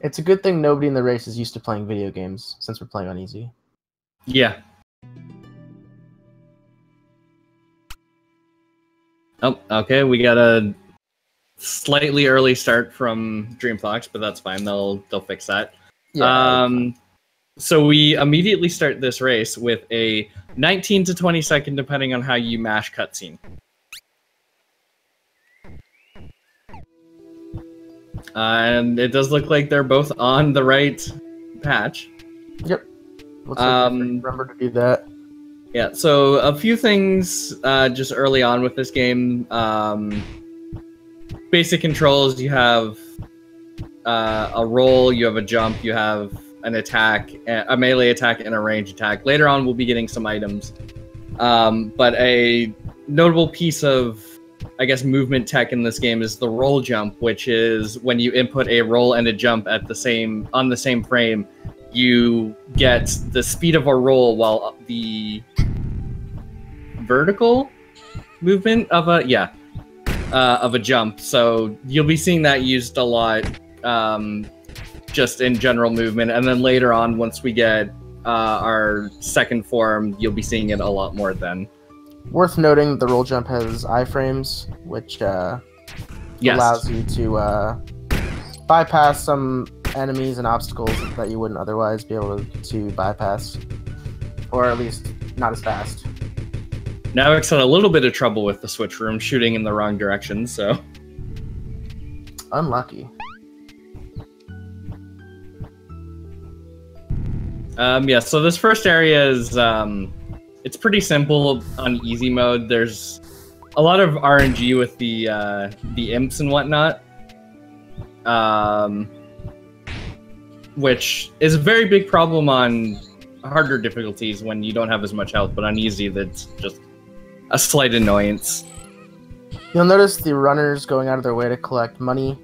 It's a good thing nobody in the race is used to playing video games, since we're playing on easy. Yeah. Oh, okay. We got a slightly early start from DreamFox, but that's fine. They'll fix that. Yeah. So we immediately start this race with a 19 to 20 second, depending on how you mash cutscene. And it does look like they're both on the right patch. Yep. Looks like remember to do that. Yeah, so a few things just early on with this game. Basic controls, you have a roll, you have a jump, you have an attack, a melee attack, and a range attack. Later on, we'll be getting some items. But a notable piece of, I guess, movement tech in this game is the roll jump, which is when you input a roll and a jump on the same frame, you get the speed of a roll while the vertical movement of a jump. So you'll be seeing that used a lot, just in general movement. And then later on, once we get our second form, you'll be seeing it a lot more then. Worth noting, the roll jump has iframes, which allows you to bypass some enemies and obstacles that you wouldn't otherwise be able to bypass, or at least not as fast. Navix had a little bit of trouble with the switch room, shooting in the wrong direction, so... Unlucky. Yeah, so this first area is, it's pretty simple on easy mode. There's a lot of RNG with the imps and whatnot, which is a very big problem on harder difficulties when you don't have as much health, but on easy, that's just a slight annoyance. You'll notice the runners going out of their way to collect money.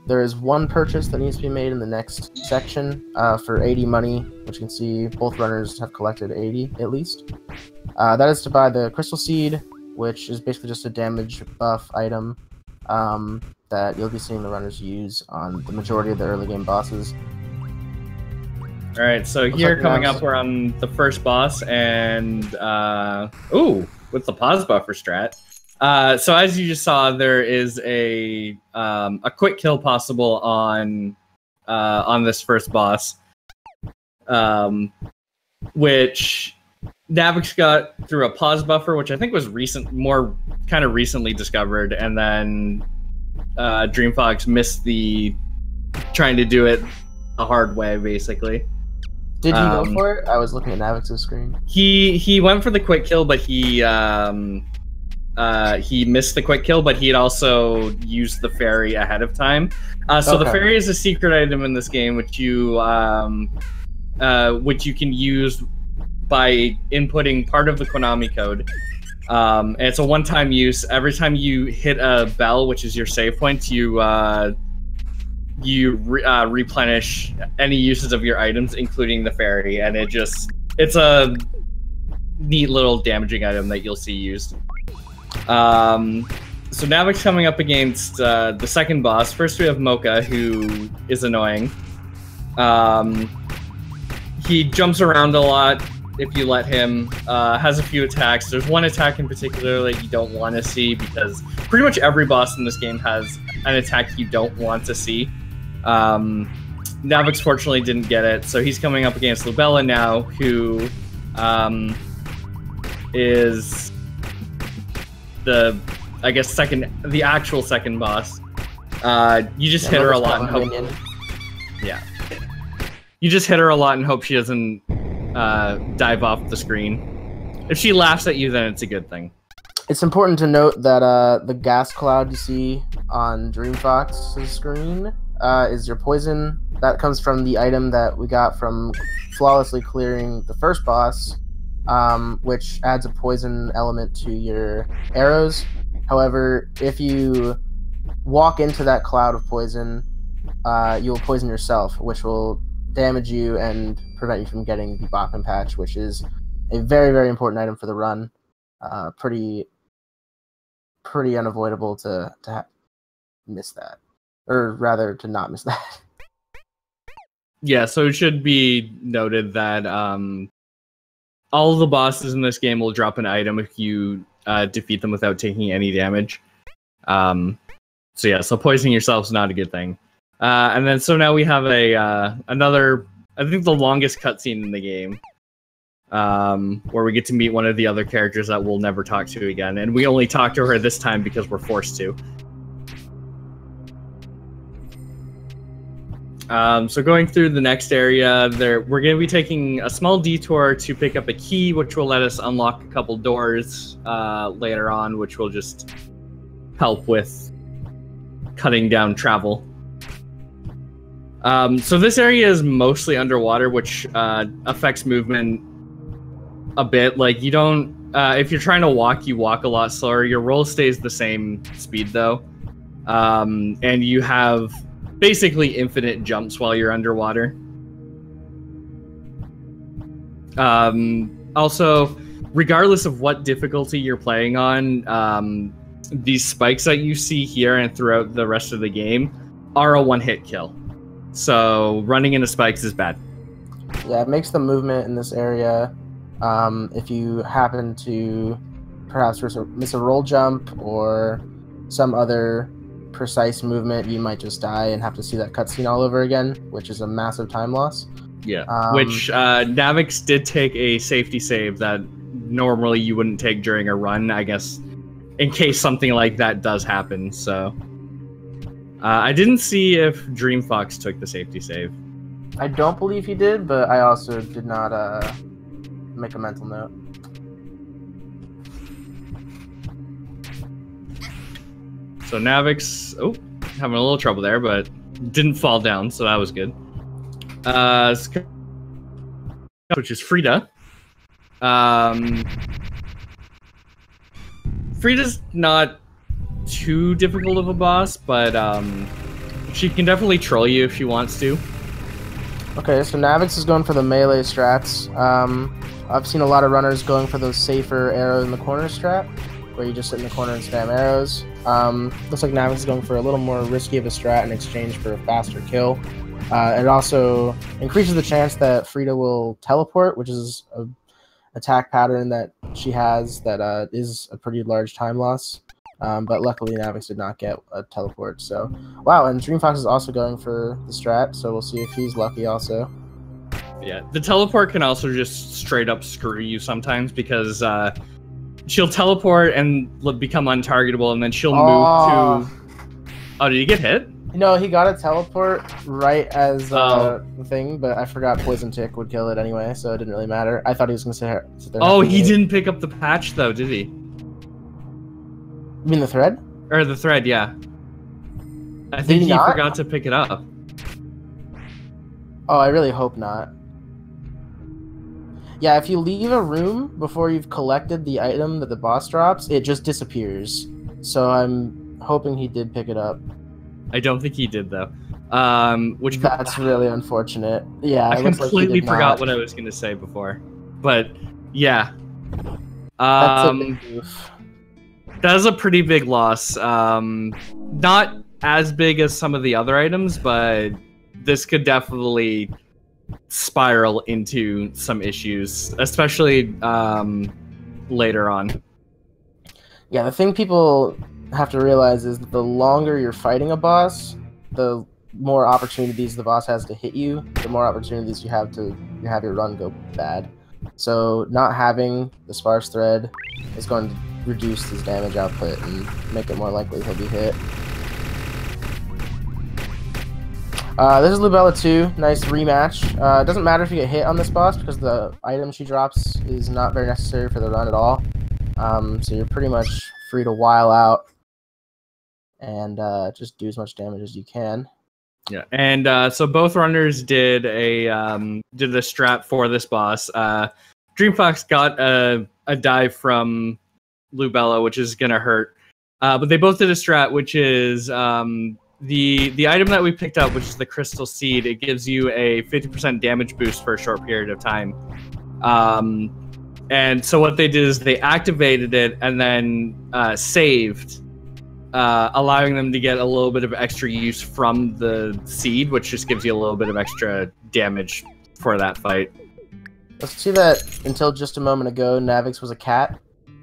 There is one purchase that needs to be made in the next section for 80 money, which you can see both runners have collected 80 at least. That is to buy the crystal seed, which is basically just a damage buff item that you'll be seeing the runners use on the majority of the early game bosses. Alright, so here coming up, we're on the first boss, and ooh, with the pause buffer strat. So as you just saw, there is a quick kill possible on this first boss, which Navix got through a pause buffer, which I think was kind of recently discovered, and then DreamFox missed the trying to do it a hard way, basically. Did he go for it? I was looking at Navix's screen. He went for the quick kill, but he missed the quick kill, but he had also used the fairy ahead of time. So the fairy is a secret item in this game, which you can use by inputting part of the Konami code. And it's a one-time use. Every time you hit a bell, which is your save point, you replenish any uses of your items, including the fairy, and it's a neat little damaging item that you'll see used. So Navix coming up against the second boss. First we have Mocha, who is annoying. He jumps around a lot if you let him, has a few attacks. There's one attack in particular that you don't want to see, because pretty much every boss in this game has an attack you don't want to see. Navix fortunately didn't get it, so he's coming up against Lubella now, who is the, I guess, the actual second boss. You just hit her a lot and hope... Yeah. You just hit her a lot and hope she doesn't dive off the screen. If she laughs at you, then it's a good thing. It's important to note that the gas cloud you see on DreamFox's screen is your poison. That comes from the item that we got from flawlessly clearing the first boss, which adds a poison element to your arrows. However, if you walk into that cloud of poison, you'll poison yourself, which will damage you and prevent you from getting the Bachman patch, which is a very, very important item for the run. Pretty unavoidable to miss that, or rather to not miss that. Yeah, so it should be noted that all of the bosses in this game will drop an item if you defeat them without taking any damage. So yeah, so poisoning yourself is not a good thing. And then so now we have another, I think the longest cutscene in the game, where we get to meet one of the other characters that we'll never talk to again, and we only talk to her this time because we're forced to. So going through the next area, we're going to be taking a small detour to pick up a key, which will let us unlock a couple doors later on, which will just help with cutting down travel. So this area is mostly underwater, which affects movement a bit. Like, you don't, if you're trying to walk, you walk a lot slower. Your roll stays the same speed though. And you have basically infinite jumps while you're underwater. Also, regardless of what difficulty you're playing on, these spikes that you see here and throughout the rest of the game are a one-hit kill. So running into spikes is bad. Yeah, it makes the movement in this area, if you happen to perhaps miss a roll jump or some other precise movement, you might just die and have to see that cutscene all over again, which is a massive time loss. Yeah, which Navix did take a safety save that normally you wouldn't take during a run, I guess, in case something like that does happen. So I didn't see if DreamFox took the safety save. I don't believe he did, but I also did not make a mental note. So Navix, having a little trouble there, but didn't fall down, so that was good. Which is Frida. Frida's not too difficult of a boss, but she can definitely troll you if she wants to. Okay, so Navix is going for the melee strats. I've seen a lot of runners going for those safer arrow in the corner strat, where you just sit in the corner and spam arrows. Looks like Navix is going for a little more risky of a strat in exchange for a faster kill. It also increases the chance that Frida will teleport, which is an attack pattern that she has that is a pretty large time loss. But luckily Navix did not get a teleport. So, wow, and DreamFox is also going for the strat, so we'll see if he's lucky also. Yeah, the teleport can also just straight up screw you sometimes, because she'll teleport and become untargetable, and then she'll move to... Oh, did he get hit? No, he got a teleport right as the thing, but I forgot Poison Tick would kill it anyway, so it didn't really matter. I thought he was going to sit there. Oh, he didn't pick up the patch, though, did he? You mean the thread? Or the thread, yeah. I think he forgot to pick it up. Oh, I really hope not. Yeah, if you leave a room before you've collected the item that the boss drops, it just disappears. So I'm hoping he did pick it up. I don't think he did, though. That's really unfortunate. Yeah, I completely forgot what I was going to say before. But, yeah. That's a big goof. That is a pretty big loss. Not as big as some of the other items, but this could definitely spiral into some issues, especially later on. Yeah, the thing people have to realize is that the longer you're fighting a boss, the more opportunities the boss has to hit you, the more opportunities you have to have your run go bad. So not having the sparse thread is going to reduce his damage output and make it more likely he'll be hit. This is Lubella 2, nice rematch. It doesn't matter if you get hit on this boss because the item she drops is not very necessary for the run at all. So you're pretty much free to while out and just do as much damage as you can. Yeah, and so both runners did a strat for this boss. DreamFox got a dive from Lubella, which is gonna hurt, but they both did a strat, which is the item that we picked up, which is the Crystal Seed. It gives you a 50% damage boost for a short period of time. And so what they did is they activated it and then saved. allowing them to get a little bit of extra use from the seed, which just gives you a little bit of extra damage for that fight. Let's see that until just a moment ago, Navix was a cat.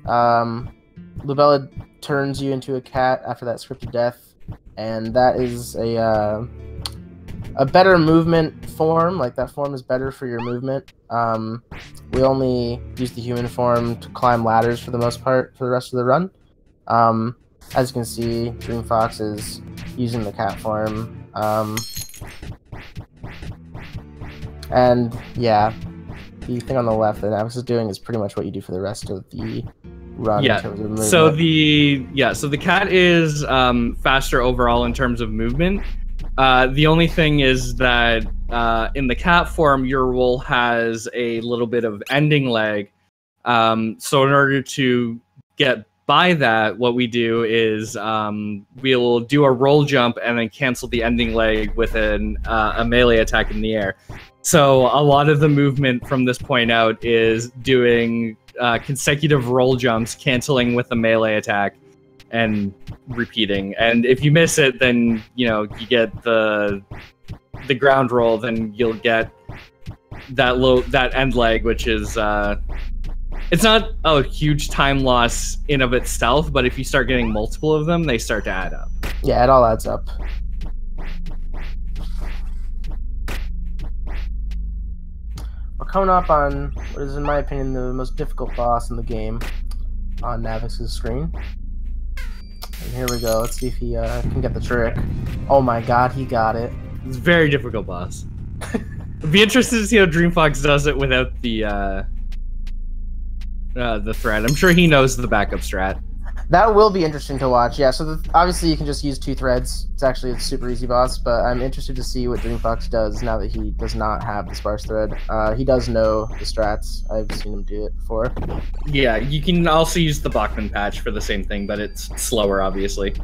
Lubella turns you into a cat after that scripted death, and that is a better movement form. Like, that form is better for your movement. We only use the human form to climb ladders for the most part for the rest of the run. As you can see, DreamFox is using the cat form. And yeah, the thing on the left that Navix is doing is pretty much what you do for the rest of the run in terms of movement. So the cat is faster overall in terms of movement. The only thing is that in the cat form, your roll has a little bit of ending lag. So in order to get by that, what we do is we'll do a roll jump and then cancel the ending lag with a melee attack in the air. So a lot of the movement from this point out is doing consecutive roll jumps, canceling with a melee attack, and repeating. And if you miss it, then you get the ground roll. Then you'll get that end leg, which is it's not a huge time loss in of itself, but if you start getting multiple of them, they start to add up. Yeah, it all adds up. We're coming up on what is, in my opinion, the most difficult boss in the game on Navix's screen. And here we go. Let's see if he can get the trick. Oh my god, he got it. It's a very difficult boss. I'd be interested to see how DreamFox does it without the thread. I'm sure he knows the backup strat. That will be interesting to watch, yeah. So obviously you can just use 2 threads. It's actually a super easy boss, but I'm interested to see what DreamFox does now that he does not have the sparse thread. He does know the strats. I've seen him do it before. Yeah, you can also use the Bachman patch for the same thing, but it's slower, obviously.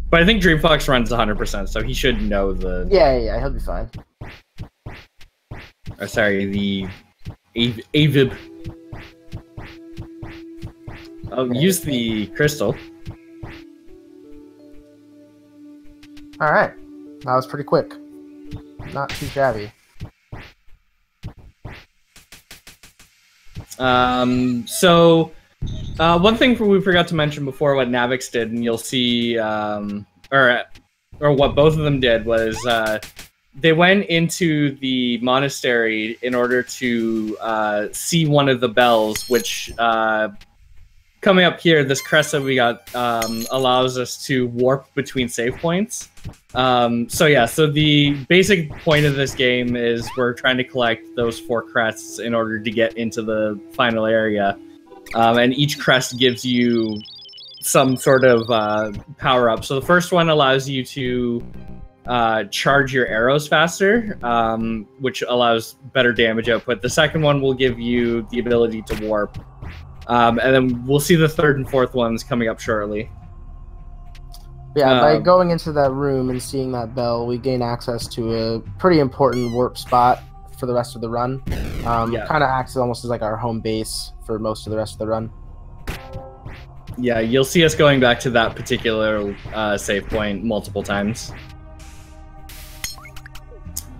But I think DreamFox runs 100%, so he should know the... Yeah, he'll be fine. Or sorry, the AVIB. I'll use the crystal. Alright. That was pretty quick. Not too shabby. So one thing we forgot to mention before what Navix did, and you'll see, or what both of them did was they went into the monastery in order to see one of the bells, which coming up here, this crest that we got allows us to warp between save points. So the basic point of this game is we're trying to collect those 4 crests in order to get into the final area. And each crest gives you some sort of power-up. So the first one allows you to charge your arrows faster, which allows better damage output. The second one will give you the ability to warp. And then we'll see the 3rd and 4th ones coming up shortly. Yeah, by going into that room and seeing that bell, we gain access to a pretty important warp spot for the rest of the run. Kind of acts almost as like our home base for most of the rest of the run. Yeah, you'll see us going back to that particular save point multiple times.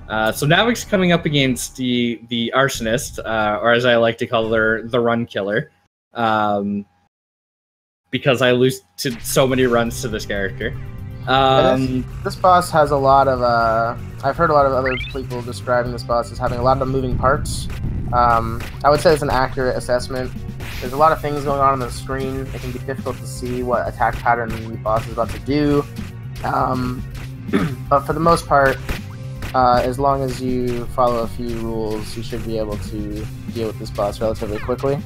So Navix coming up against the arsonist, or as I like to call her, the run killer. Because I lose to so many runs to this character. This boss has a lot of, I've heard a lot of other people describing this boss as having a lot of moving parts. I would say it's an accurate assessment. There's a lot of things going on the screen. It can be difficult to see what attack pattern the boss is about to do. But for the most part, as long as you follow a few rules, you should be able to deal with this boss relatively quickly.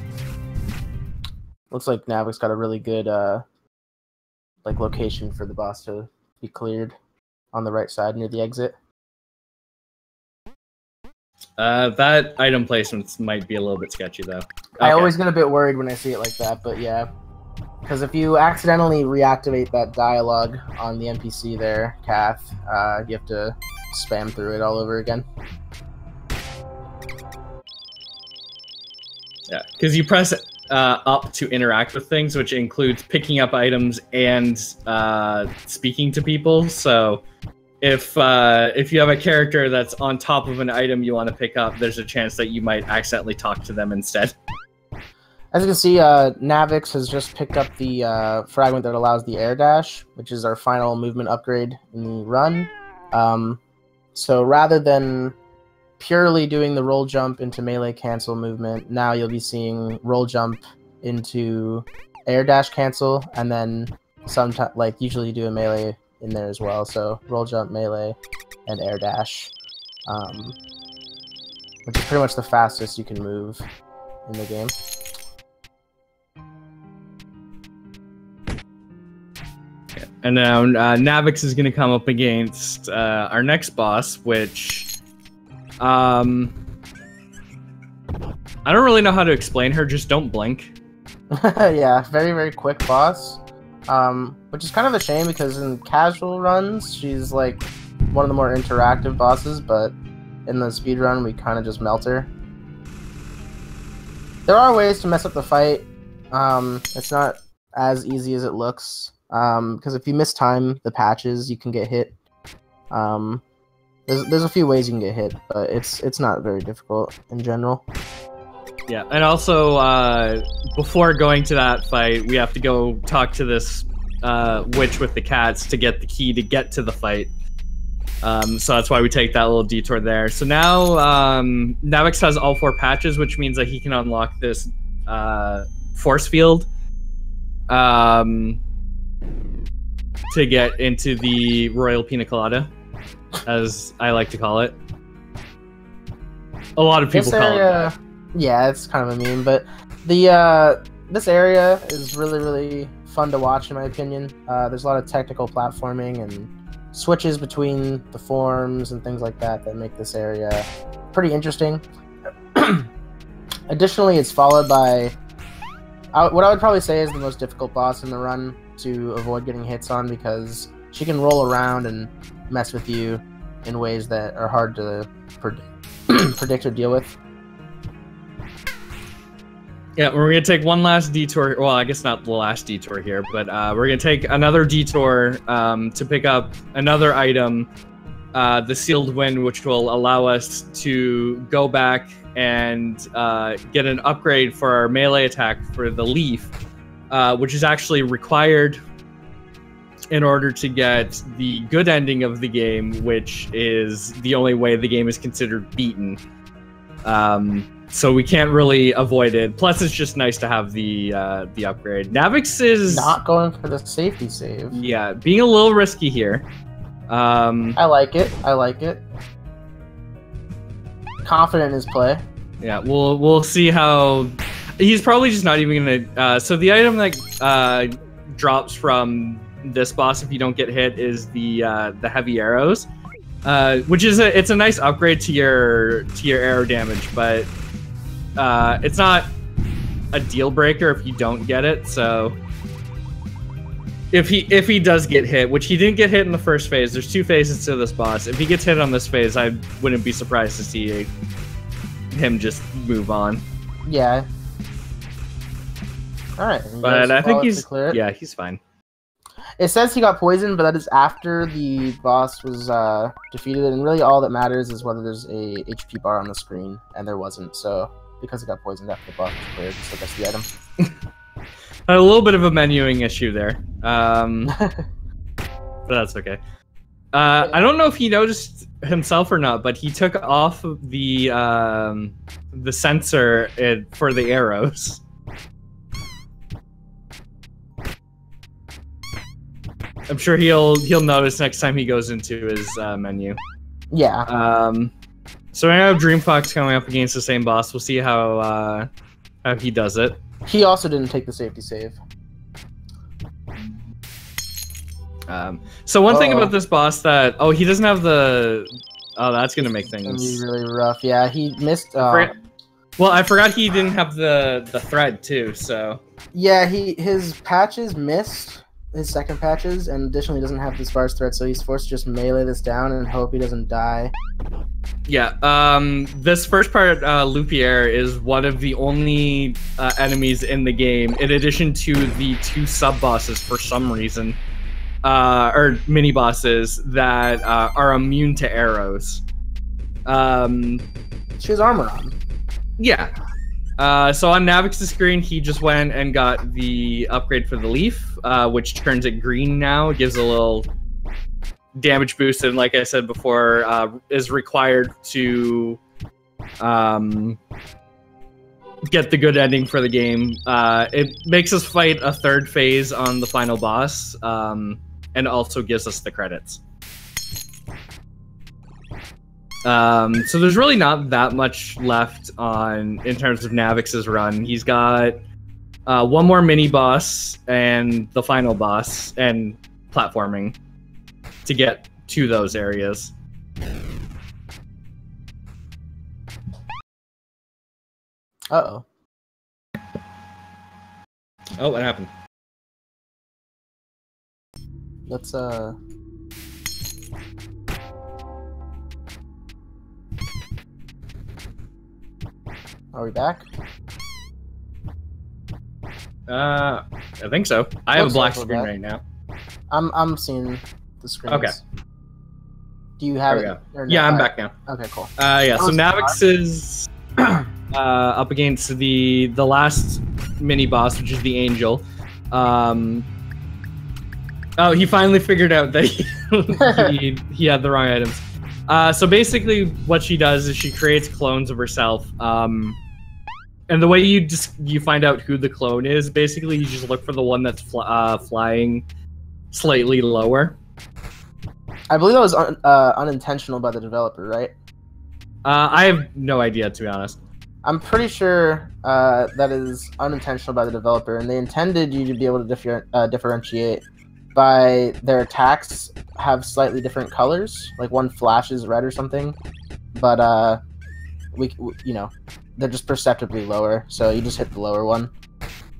Looks like Navix got a really good location for the boss to be cleared on the right side near the exit. That item placement might be a little bit sketchy, though. Okay. I always get a bit worried when I see it like that, but yeah. Because if you accidentally reactivate that dialogue on the NPC there, Kath, you have to spam through it all over again. Yeah, because you press up to interact with things, which includes picking up items and speaking to people. So if you have a character that's on top of an item you want to pick up, there's a chance that you might accidentally talk to them instead. As you can see, Navix has just picked up the fragment that allows the air dash, which is our final movement upgrade in the run. So rather than purely doing the roll jump into melee cancel movement, now you'll be seeing roll jump into air dash cancel, and then sometimes, like, usually you do a melee in there as well. So roll jump, melee, and air dash, which is pretty much the fastest you can move in the game. And now Navix is going to come up against our next boss, which I don't really know how to explain her. Just don't blink. Yeah, very, very quick boss, which is kind of a shame because in casual runs, she's like one of the more interactive bosses, but in the speed run, we kind of just melt her. There are ways to mess up the fight. It's not as easy as it looks. Because if you mistime the patches, you can get hit. There's a few ways you can get hit, but it's not very difficult in general. Yeah, and also before going to that fight, we have to go talk to this witch with the cats to get the key to get to the fight. So that's why we take that little detour there. So now Navix has all 4 patches, which means that he can unlock this force field. To get into the Royal Pina Colada, as I like to call it. A lot of people call it that. Yeah, it's kind of a meme, but the this area is really, really fun to watch, in my opinion. There's a lot of technical platforming and switches between the forms and things like that that make this area pretty interesting. Additionally, it's followed by what I would probably say is the most difficult boss in the run to avoid getting hits on, because she can roll around and mess with you in ways that are hard to predict or deal with. Yeah, we're going to take one last detour. Well, I guess not the last detour here, but we're going to take another detour to pick up another item, the Sealed Wind, which will allow us to go back and get an upgrade for our melee attack for the Leaf, which is actually required in order to get the good ending of the game, which is the only way the game is considered beaten. So we can't really avoid it. Plus, it's just nice to have the upgrade. Navix is not going for the safety save. Yeah, being a little risky here. I like it. I like it. Confident in his play. Yeah, we'll see how. He's probably just not even gonna. So the item that drops from this boss if you don't get hit is the heavy arrows, which is it's a nice upgrade to your arrow damage, but it's not a deal breaker if you don't get it. So if he does get hit, which he didn't get hit in the first phase, there's 2 phases to this boss. If he gets hit on this phase, I wouldn't be surprised to see him just move on. Yeah. All right. But I think he's fine. It says he got poisoned, but that is after the boss was defeated, and really all that matters is whether there's a HP bar on the screen, and there wasn't. So because he got poisoned after the boss was cleared, so that's the item. A little bit of a menuing issue there, but that's okay. I don't know if he noticed himself or not, but he took off the sensor for the arrows. I'm sure he'll notice next time he goes into his menu. Yeah. So I have DreamFox coming up against the same boss. We'll see how he does it. He also didn't take the safety save. So one thing about this boss that he doesn't have the that's gonna make things be really rough. Yeah, he missed. Well, I forgot he didn't have the thread too. So yeah, his patches missed. His second patches, and additionally doesn't have the sparse thread, so he's forced to just melee this down and hope he doesn't die. Yeah, this first part, Loupier, is one of the only enemies in the game, in addition to the 2 sub-bosses for some reason, or mini-bosses, that are immune to arrows. She has armor on. Yeah. So on Navix's screen, he just went and got the upgrade for the leaf, which turns it green now. It gives a little damage boost, and like I said before, is required to get the good ending for the game. It makes us fight a 3rd phase on the final boss, and also gives us the credits. So there's really not that much left in terms of Navix's run. He's got 1 more mini boss and the final boss and platforming to get to those areas. Uh-oh. Oh, what happened? Let's, Are we back? I think so. I have a black screen right now. I'm seeing the screen. Okay. Do you have it? Or no? Yeah, I'm back now. Okay, cool. Yeah, so Navix is up against the last mini boss, which is the Angel. Oh, he finally figured out that he had the wrong items. So basically, what she does is she creates clones of herself. And the way you find out who the clone is, basically, you just look for the one that's flying slightly lower. I believe that was unintentional by the developer, right? I have no idea, to be honest. I'm pretty sure that is unintentional by the developer, and they intended you to be able to differentiate by their attacks have slightly different colors, like one flashes red or something, but we you know, they're just perceptibly lower, so you just hit the lower one.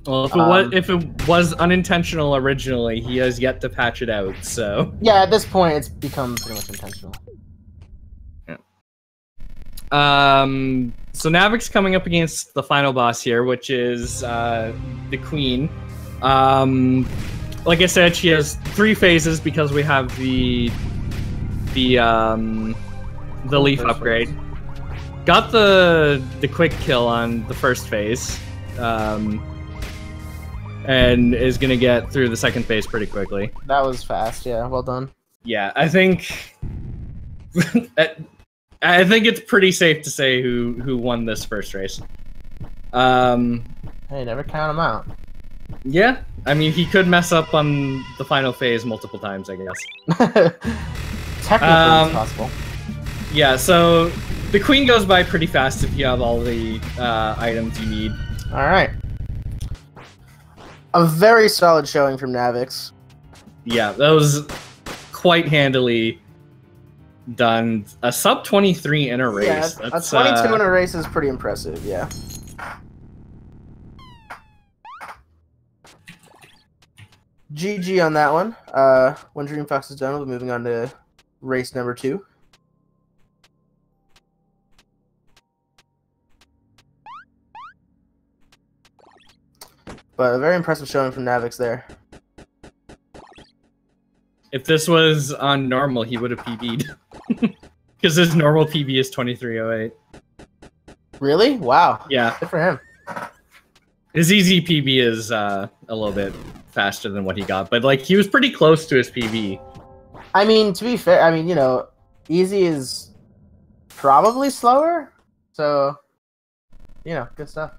Well, if it was unintentional originally, he has yet to patch it out, so... Yeah, at this point, it's become pretty much intentional. Yeah. So Navix coming up against the final boss here, which is the Queen. Like I said, she has 3 phases because we have the leaf upgrade. Got the quick kill on the first phase. And is gonna get through the second phase pretty quickly. That was fast, yeah. Well done. Yeah, I think it's pretty safe to say who won this first race. Hey, never count him out. Yeah, I mean he could mess up on the final phase multiple times, I guess. Technically, it's possible. Yeah, so the Queen goes by pretty fast if you have all the items you need. All right. A very solid showing from Navix. Yeah, that was quite handily done. A sub 23 in a race. Yeah, that's, a 22 in a race is pretty impressive, yeah. GG on that one. When DreamFox is done, we'll be moving on to race number 2. But a very impressive showing from Navix there. If this was on normal, he would have PB'd. Because his normal PB is 2308. Really? Wow. Yeah. Good for him. His easy PB is a little bit faster than what he got, but like he was pretty close to his PB. I mean, to be fair, I mean, you know, easy is probably slower, so, you know, good stuff.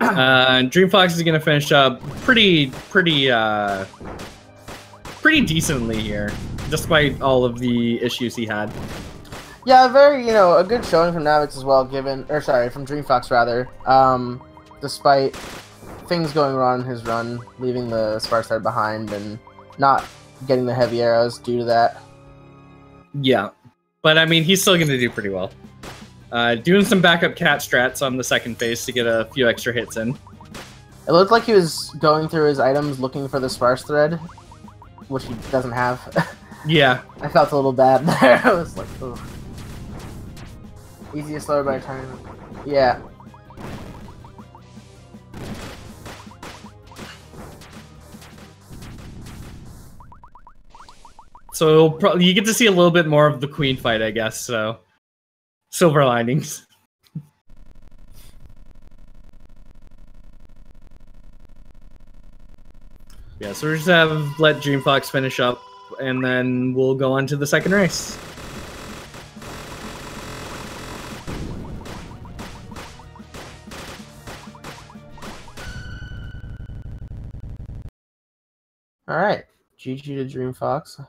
DreamFox is gonna finish up pretty decently here, despite all of the issues he had. Yeah, very, you know, a good showing from Navix as well, from DreamFox rather. Despite things going wrong in his run, leaving the spark side behind and not getting the heavy arrows due to that. Yeah, but I mean, he's still gonna do pretty well. Doing some backup cat strats on the second phase to get a few extra hits in. It looked like he was going through his items looking for the sparse thread, which he doesn't have. Yeah. I felt a little bad there. I was like, ugh. Easiest slower by turn. Yeah. So you get to see a little bit more of the queen fight, I guess. So, silver linings. Yeah, so we're just let DreamFox finish up, and then we'll go on to the second race. All right. GG to DreamFox.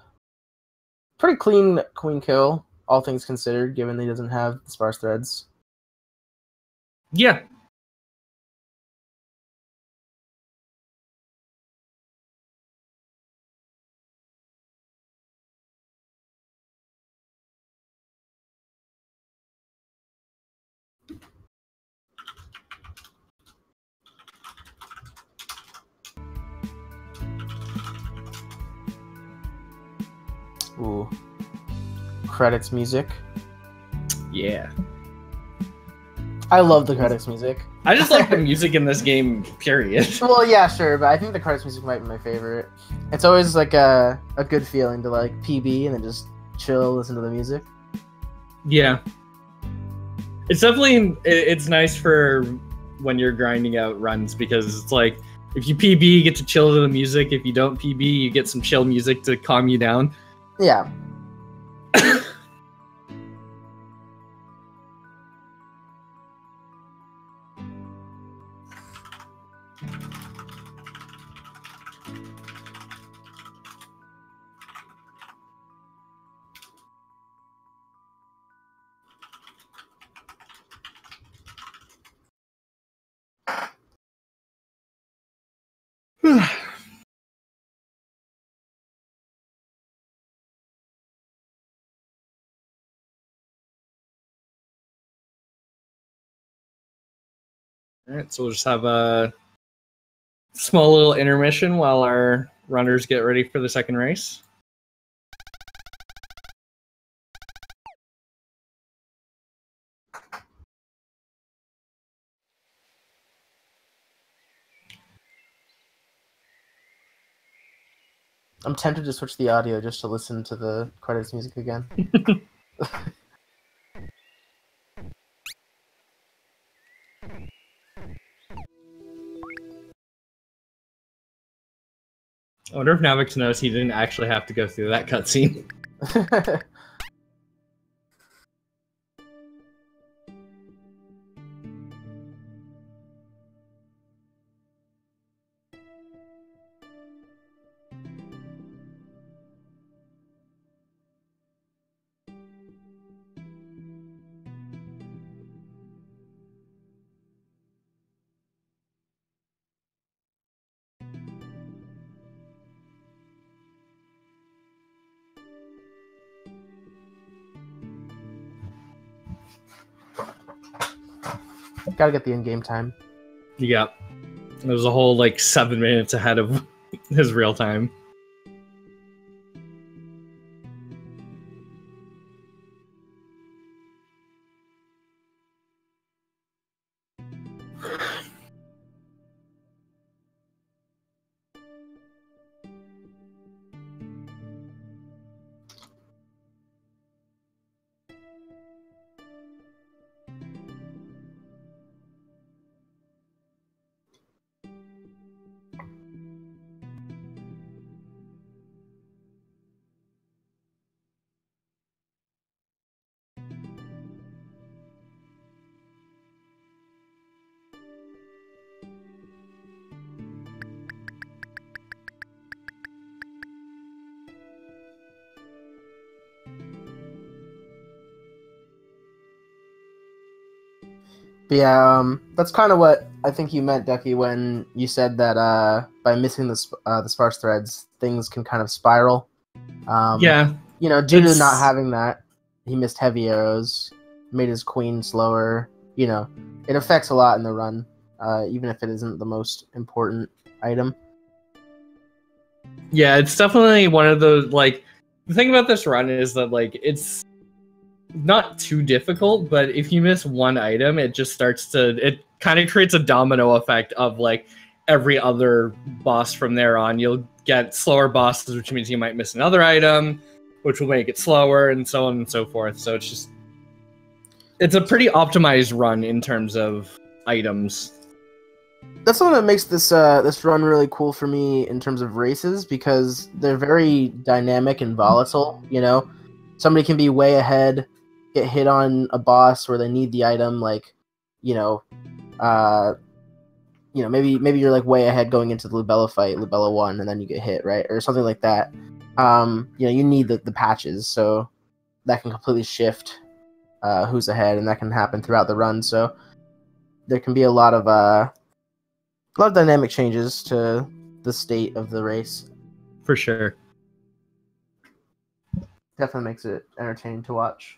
Pretty clean queen kill, all things considered, given that he doesn't have the sparse threads. Yeah. Ooh. Credits music. Yeah. I love the credits music. I just like the music in this game, period. Well, yeah, sure, but I think the credits music might be my favorite. It's always like a good feeling to like PB and then just chill, listen to the music. Yeah. It's definitely, it's nice for when you're grinding out runs, because it's like, if you PB, you get to chill to the music. If you don't PB, you get some chill music to calm you down. Yeah. Alright, so we'll just have a small little intermission while our runners get ready for the second race. I'm tempted to switch the audio just to listen to the credits music again. I wonder if Navix knows he didn't actually have to go through that cutscene. Gotta get the in-game time. Yeah. It was a whole, like, 7 minutes ahead of his real time. But yeah, that's kind of what I think you meant, Ducky, when you said that by missing the sparse threads, things can kind of spiral. Yeah. You know, due to not having that, he missed heavy arrows, made his queen slower. You know, it affects a lot in the run, even if it isn't the most important item. Yeah, it's definitely one of those, like, The thing about this run is that like it's not too difficult, but if you miss one item, it just starts to it kind of creates a domino effect of like every other boss from there on. You'll get slower bosses, which means you might miss another item, which will make it slower, and so on and so forth. So it's a pretty optimized run in terms of items. That's something that makes this this run really cool for me in terms of races, because they're very dynamic and volatile. You know, somebody can be way ahead, get hit on a boss where they need the item, like, maybe you're like way ahead going into the Lubella fight, Lubella 1, and then you get hit, right? Or something like that. You need the patches, so that can completely shift who's ahead, and that can happen throughout the run. So there can be a lot of dynamic changes to the state of the race. For sure. Definitely makes it entertaining to watch.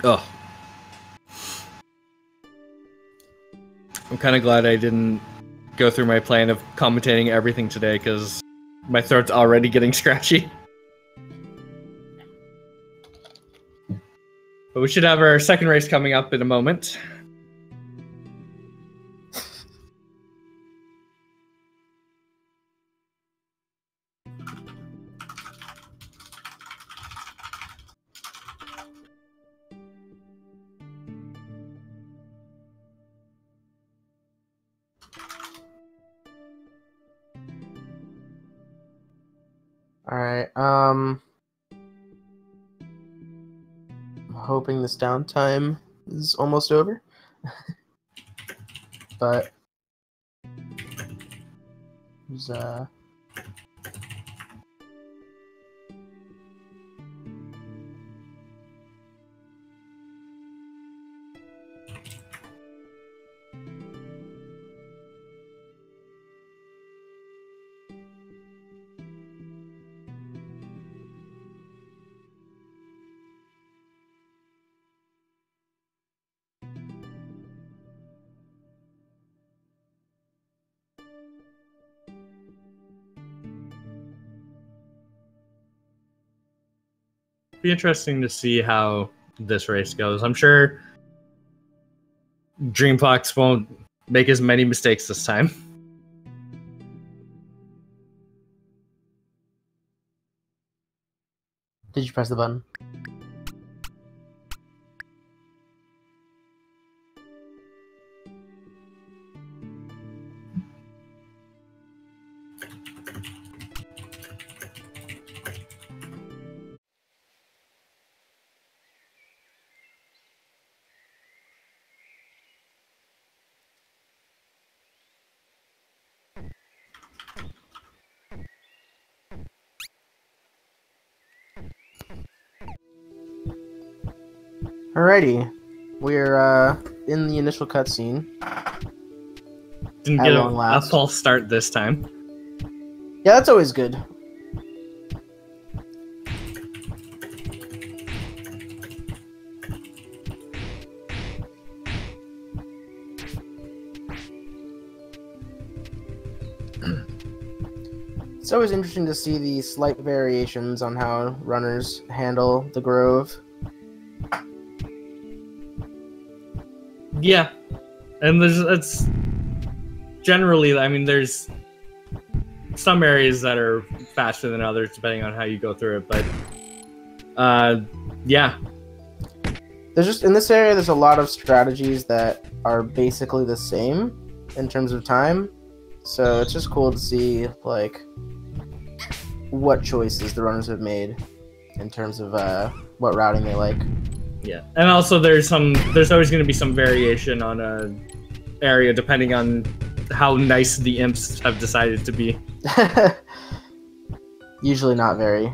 Oh. I'm kind of glad I didn't go through my plan of commentating everything today, because my throat's already getting scratchy. But we should have our second race coming up in a moment. Alright, I'm hoping this downtime is almost over. But there's Be interesting to see how this race goes. I'm sure DreamFox won't make as many mistakes this time. Did you press the button? Alrighty, we're in the initial cutscene. Didn't get a false start this time. Yeah, that's always good. It's always interesting to see the slight variations on how runners handle the Grove. Yeah, and it's generally, I mean, there's some areas that are faster than others depending on how you go through it, but yeah. There's just, in this area, there's a lot of strategies that are basically the same in terms of time, so it's just cool to see, like, what choices the runners have made in terms of what routing they like. Yeah, and also there's always going to be some variation on a area depending on how nice the imps have decided to be. Usually not very.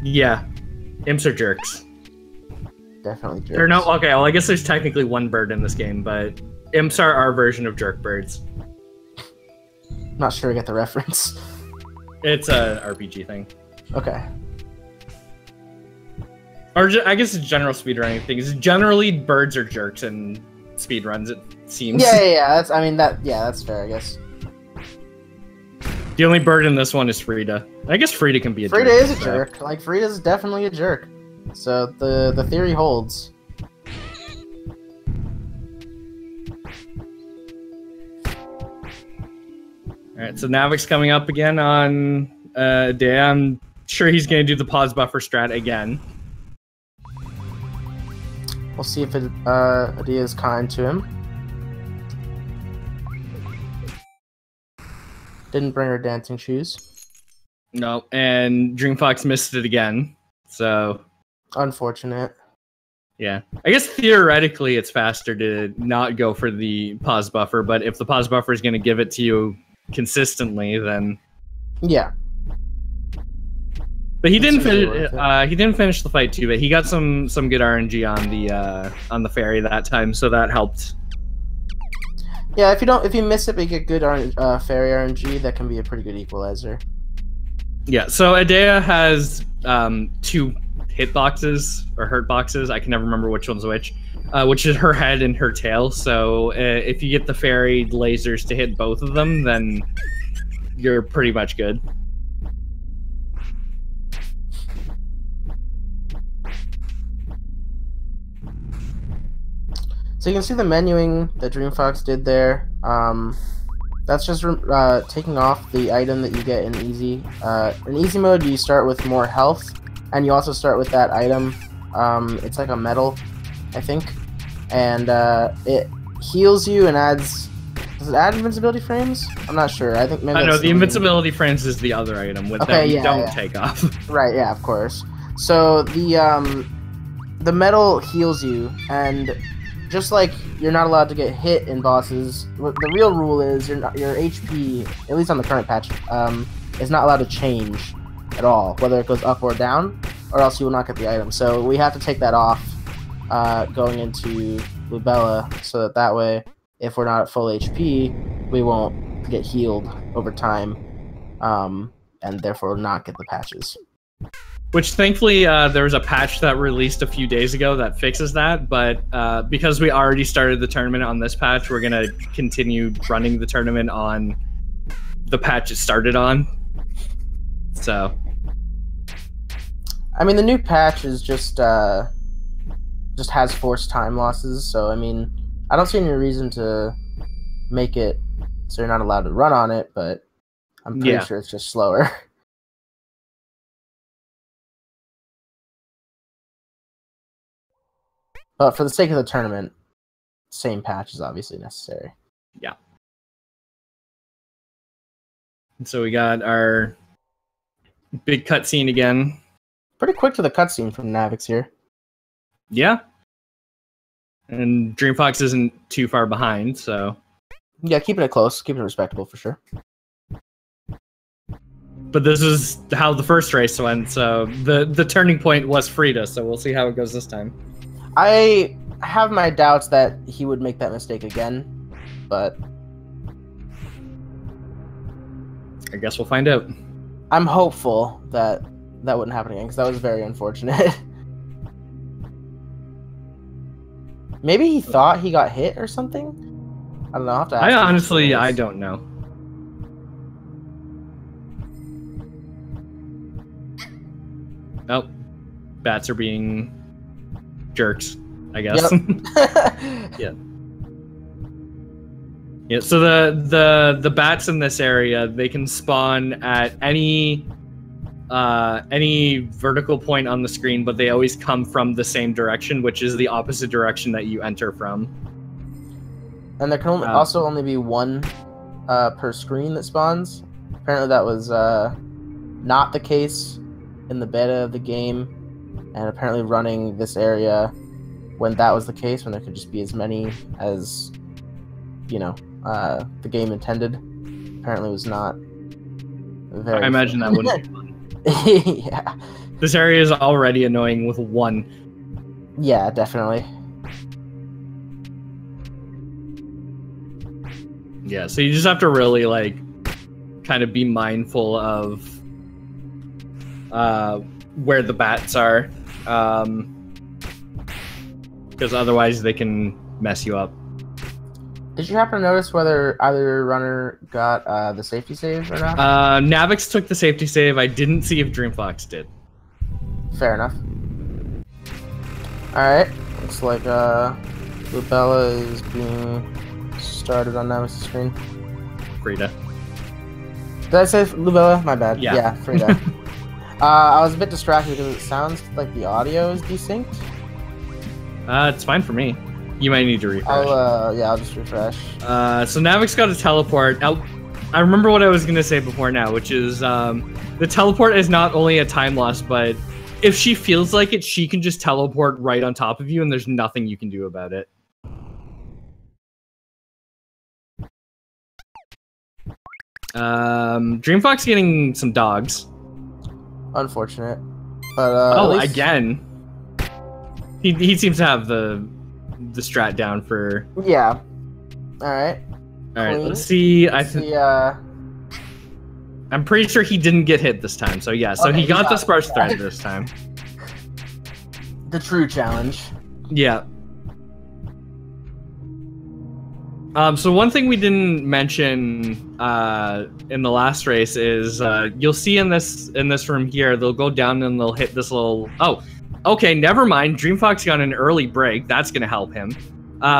Yeah, imps are jerks. Definitely jerks. Or no, okay, well I guess there's technically one bird in this game, but imps are our version of jerk birds. Not sure I get the reference. It's a RPG thing. Okay. Or I guess it's general speedrunning things. Generally, birds are jerks in speedruns, it seems. Yeah. That's fair, I guess. Do The only bird in this one is Frida. I guess Frida can be a jerk. Frida is a jerk. Like, Frida's definitely a jerk. So the theory holds. Alright, so Navix coming up again on day. I'm sure he's going to do the pause buffer strat again. We'll see if Adia is kind to him. Didn't bring her dancing shoes. No, and DreamFox missed it again. So unfortunate. Yeah, I guess theoretically it's faster to not go for the pause buffer, but if the pause buffer is going to give it to you consistently, then yeah. But he didn't finish. He didn't finish the fight too, but he got some good RNG on the ferry that time, so that helped. Yeah, if you miss it, but you get good ferry RNG, that can be a pretty good equalizer. Yeah, so Adea has 2 hit boxes or hurt boxes. I can never remember which one's which is her head and her tail. So if you get the fairy lasers to hit both of them, then you're pretty much good. So you can see the menuing that DreamFox did there. That's just taking off the item that you get in easy. In easy mode, you start with more health, and you also start with that item. It's like a medal, I think, and it heals you and adds. Does it add invincibility frames? I'm not sure. I think maybe. I know the invincibility frames is the other item with that you don't take off. Right. Yeah. Of course. So the medal heals you, and just like you're not allowed to get hit in bosses, the real rule is your HP, at least on the current patch, is not allowed to change at all, whether it goes up or down, or else you will not get the item. So we have to take that off going into Lubella, so that way, if we're not at full HP, we won't get healed over time, and therefore not get the patches. Which, thankfully, there was a patch that released a few days ago that fixes that, but because we already started the tournament on this patch, we're going to continue running the tournament on the patch it started on. So, I mean, the new patch is just has forced time losses, so, I mean, I don't see any reason to make it so you're not allowed to run on it, but I'm pretty sure it's just slower. But for the sake of the tournament, same patch is obviously necessary. Yeah. And so we got our big cutscene again. Pretty quick to the cutscene from Navix here. Yeah. And DreamFox isn't too far behind, so... Yeah, keeping it close, keeping it respectable for sure. But this is how the first race went, so the turning point was Frida, so we'll see how it goes this time. I have my doubts that he would make that mistake again, but... I guess we'll find out. I'm hopeful that that wouldn't happen again, because that was very unfortunate. Maybe he thought he got hit or something? I don't know, I'll have to ask honestly, I don't know. Oh, bats are being jerks, I guess. Yep. Yeah. Yeah, so the bats in this area, they can spawn at any vertical point on the screen, but they always come from the same direction, which is the opposite direction that you enter from. And there can also only be one per screen that spawns. Apparently that was not the case in the beta of the game, and apparently running this area when that was the case, when there could just be as many as, you know, the game intended, apparently was not very... I imagine that wouldn't be fun. Yeah. This area is already annoying with one. Yeah, definitely. Yeah, so you just have to really, like, kind of be mindful of where the bats are, because otherwise they can mess you up. Did you happen to notice whether either runner got the safety save or not? Navix took the safety save. I didn't see if DreamFox did. Fair enough. Alright, looks like Lubella is being started on Navix's screen. Frida. Did I say Lubella? My bad. Yeah. Yeah, Frida. I was a bit distracted because it sounds like the audio is desynced. It's fine for me. You might need to refresh. I'll just refresh. So Navix got a teleport. Now, I remember what I was gonna say before now, which is the teleport is not only a time loss, but if she feels like it, she can just teleport right on top of you, and there's nothing you can do about it. DreamFox getting some dogs. Unfortunate, but again, he seems to have the strat down for. Yeah. All right. Let's see. I'm pretty sure he didn't get hit this time. So yeah. So he got the sparse thread this time. The true challenge. Yeah. So one thing we didn't mention in the last race is you'll see in this room here, they'll go down and they'll hit this little. Oh, okay, never mind. DreamFox got an early break. That's gonna help him.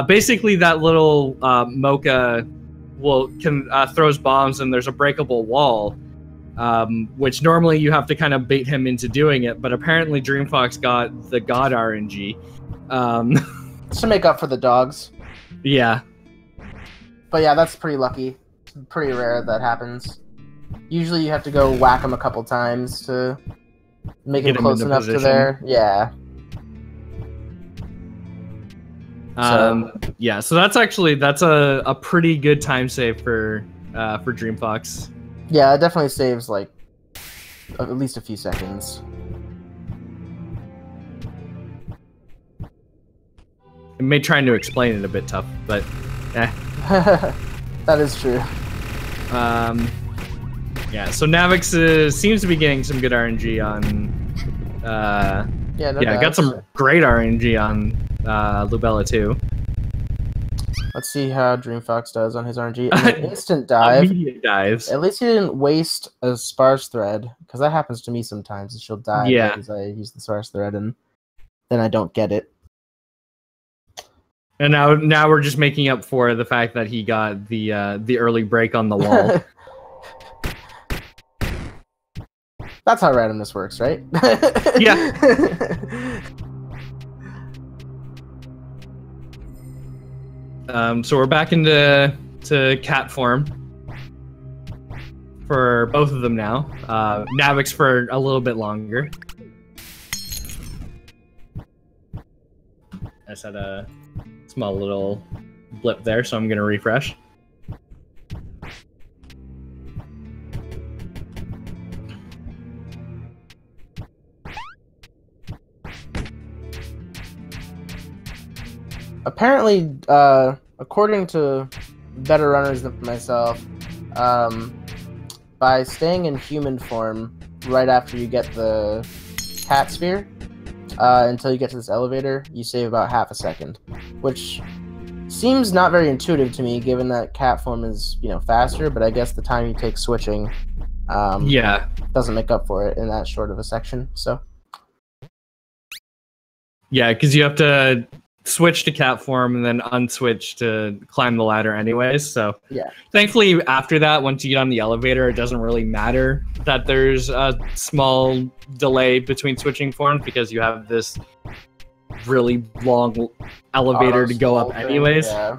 Basically, that little Mocha throws bombs, and there's a breakable wall, which normally you have to kind of bait him into doing it. But apparently, DreamFox got the God RNG. To make up for the dogs. Yeah. But yeah, that's pretty lucky. It's pretty rare that happens. Usually you have to go whack him a couple times to make him close enough to there. Yeah. Yeah, so that's a pretty good time save for DreamFox. Yeah, it definitely saves like at least a few seconds. It made trying to explain it a bit tough, but eh. That is true. Yeah, so Navix seems to be getting some good RNG on. Got some great RNG on Lubella too. Let's see how DreamFox does on his RNG. Instant dive. Immediate dives. At least he didn't waste a sparse thread, because that happens to me sometimes. She'll die because I use the sparse thread and then I don't get it. And now we're just making up for the fact that he got the early break on the wall. That's how randomness works, right? Yeah. So we're back into cat form for both of them now. Navix for a little bit longer. I just had a small little blip there, so I'm gonna refresh. Apparently, according to better runners than myself, by staying in human form right after you get the cat sphere, until you get to this elevator, you save about half a second, which seems not very intuitive to me, given that cat form is, faster, but I guess the time you take switching doesn't make up for it in that short of a section, so. Yeah, because you have to switch to cat form and then unswitch to climb the ladder anyways, so yeah. Thankfully, after that, once you get on the elevator, it doesn't really matter that there's a small delay between switching forms, because you have this really long elevator to go up anyways. Yeah.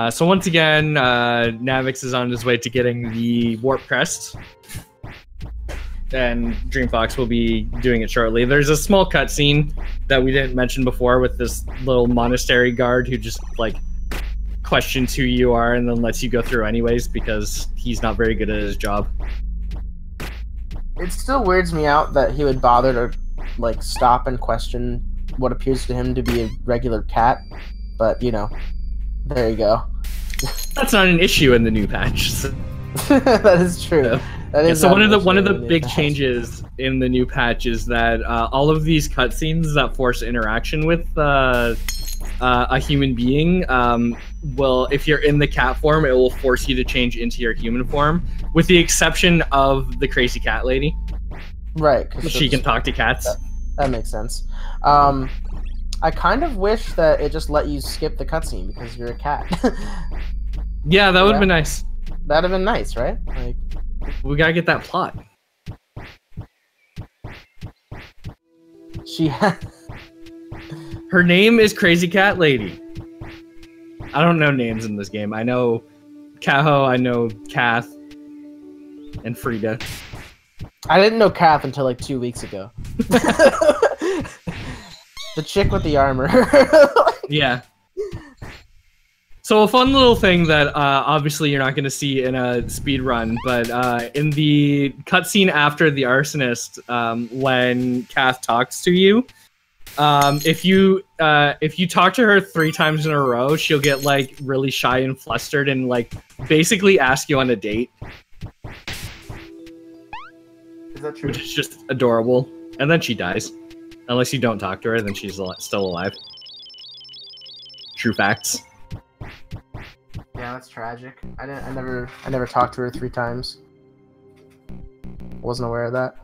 So once again, Navix is on his way to getting the warp crest, and DreamFox will be doing it shortly. There's a small cutscene that we didn't mention before with this little monastery guard who just questions who you are and then lets you go through anyways, because he's not very good at his job. It still weirds me out that he would bother to stop and question what appears to him to be a regular cat, but there you go. That's not an issue in the new patch. So. That is true. So one of the big changes in the new patch is that all of these cutscenes that force interaction with a human being, if you're in the cat form, it will force you to change into your human form, with the exception of the crazy cat lady. Right, because she can talk to cats. That makes sense. I kind of wish that it just let you skip the cutscene because you're a cat. Yeah, that would have been nice. That'd have been nice, right? Like, we gotta get that plot. Her name is Crazy Cat Lady. I don't know names in this game. I know Kaho, I know Kath, and Frida. I didn't know Kath until like 2 weeks ago. The chick with the armor. Yeah. So a fun little thing that obviously you're not going to see in a speed run, but in the cutscene after the arsonist, when Kath talks to you, if you talk to her 3 times in a row, she'll get like really shy and flustered and like basically ask you on a date. Is that true? Which is just adorable. And then she dies. Unless you don't talk to her, then she's still alive. True facts. Yeah, that's tragic. I never talked to her 3 times. Wasn't aware of that.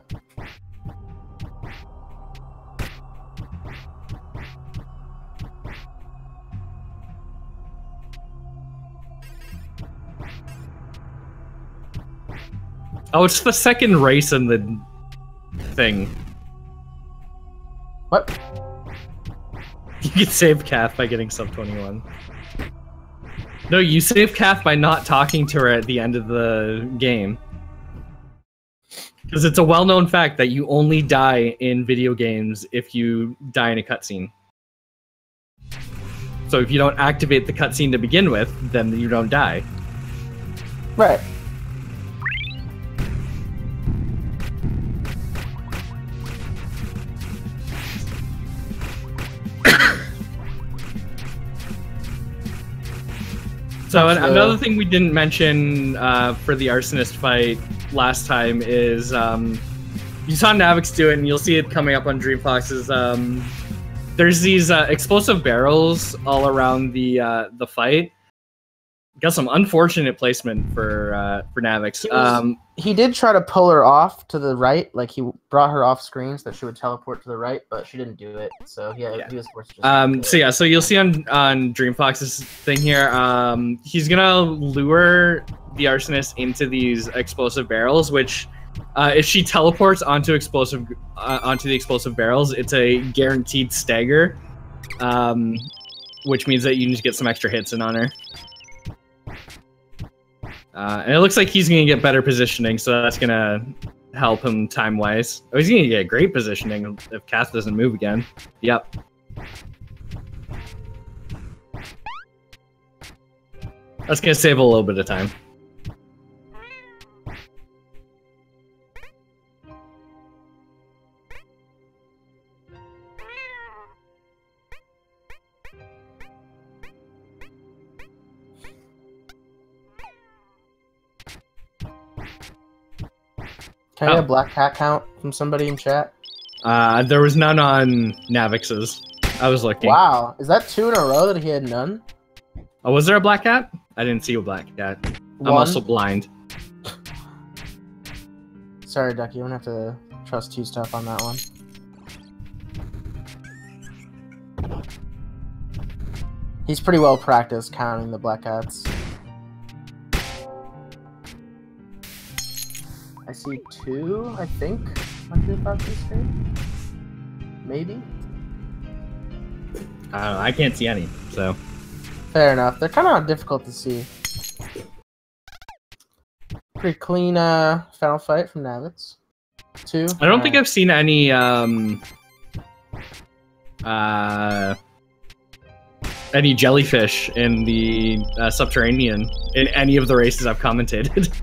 Oh, it's the second race in the thing. What? You can save Kath by getting sub 21. No, you save Kath by not talking to her at the end of the game. Because it's a well-known fact that you only die in video games if you die in a cutscene. So if you don't activate the cutscene to begin with, then you don't die. Right. So another thing we didn't mention for the arsonist fight last time is you saw Navix do it, and you'll see it coming up on DreamFox's. There's these explosive barrels all around the fight. Got some unfortunate placement for Navix. He did try to pull her off to the right, like he brought her off screen so that she would teleport to the right, but she didn't do it. So yeah. He was forced to just so you'll see on DreamFox's thing here, he's gonna lure the arsonist into these explosive barrels, which if she teleports onto the explosive barrels, it's a guaranteed stagger, which means that you need to get some extra hits in on her. And it looks like he's going to get better positioning, so that's going to help him time-wise. Oh, he's going to get great positioning if Kath doesn't move again. Yep. That's going to save a little bit of time. Can I get a black cat count from somebody in chat? There was none on Navix's. I was looking. Wow, is that 2 in a row that he had none? Oh, was there a black cat? I didn't see a black cat. I'm also blind. Sorry, Ducky, I'm gonna have to trust you stuff on that one. He's pretty well practiced counting the black cats. I see 2, I think, on DreamFox's screen. Maybe? I don't know, I can't see any, so... Fair enough. They're kind of difficult to see. Pretty clean final fight from Navix. 2. I don't think I've seen any jellyfish in the subterranean in any of the races I've commentated.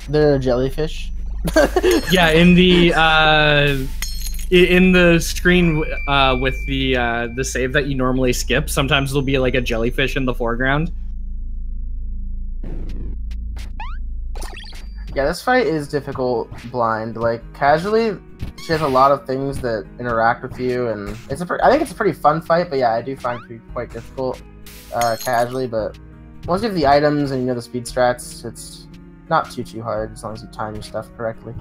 They're a jellyfish. Yeah, in the screen with the save that you normally skip, sometimes there'll be like a jellyfish in the foreground. Yeah, this fight is difficult blind. Like, casually, she has a lot of things that interact with you, and I think it's a pretty fun fight, but yeah, I do find it to be quite difficult casually, but once you have the items and you know the speed strats, it's not too hard as long as you time your stuff correctly.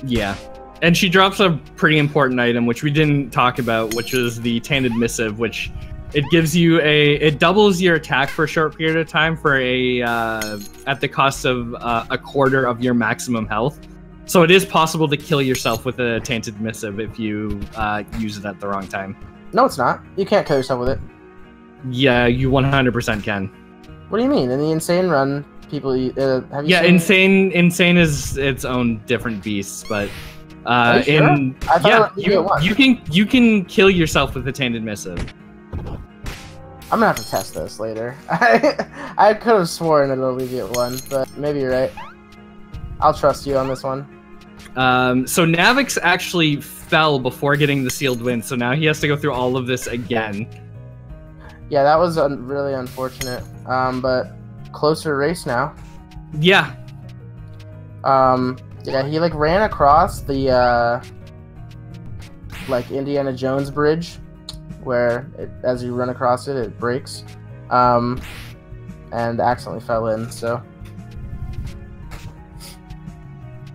Yeah. And she drops a pretty important item, which we didn't talk about, which is the Tainted Missive, which it gives you it doubles your attack for a short period of time for at the cost of a quarter of your maximum health. So it is possible to kill yourself with a Tainted Missive if you use it at the wrong time. No, it's not. You can't kill yourself with it. Yeah, you 100% can. What do you mean? In the Insane Run, people have you seen... Insane is its own different beast, but you can kill yourself with a Tainted Missive. I'm gonna have to test this later. I could have sworn that it'll leave you at 1, but maybe you're right. I'll trust you on this one. So Navix actually fell before getting the sealed win, so now he has to go through all of this again. Yeah, that was really unfortunate. But closer race now. Yeah. Yeah, he like ran across the like Indiana Jones bridge, where as you run across it, it breaks, and accidentally fell in. So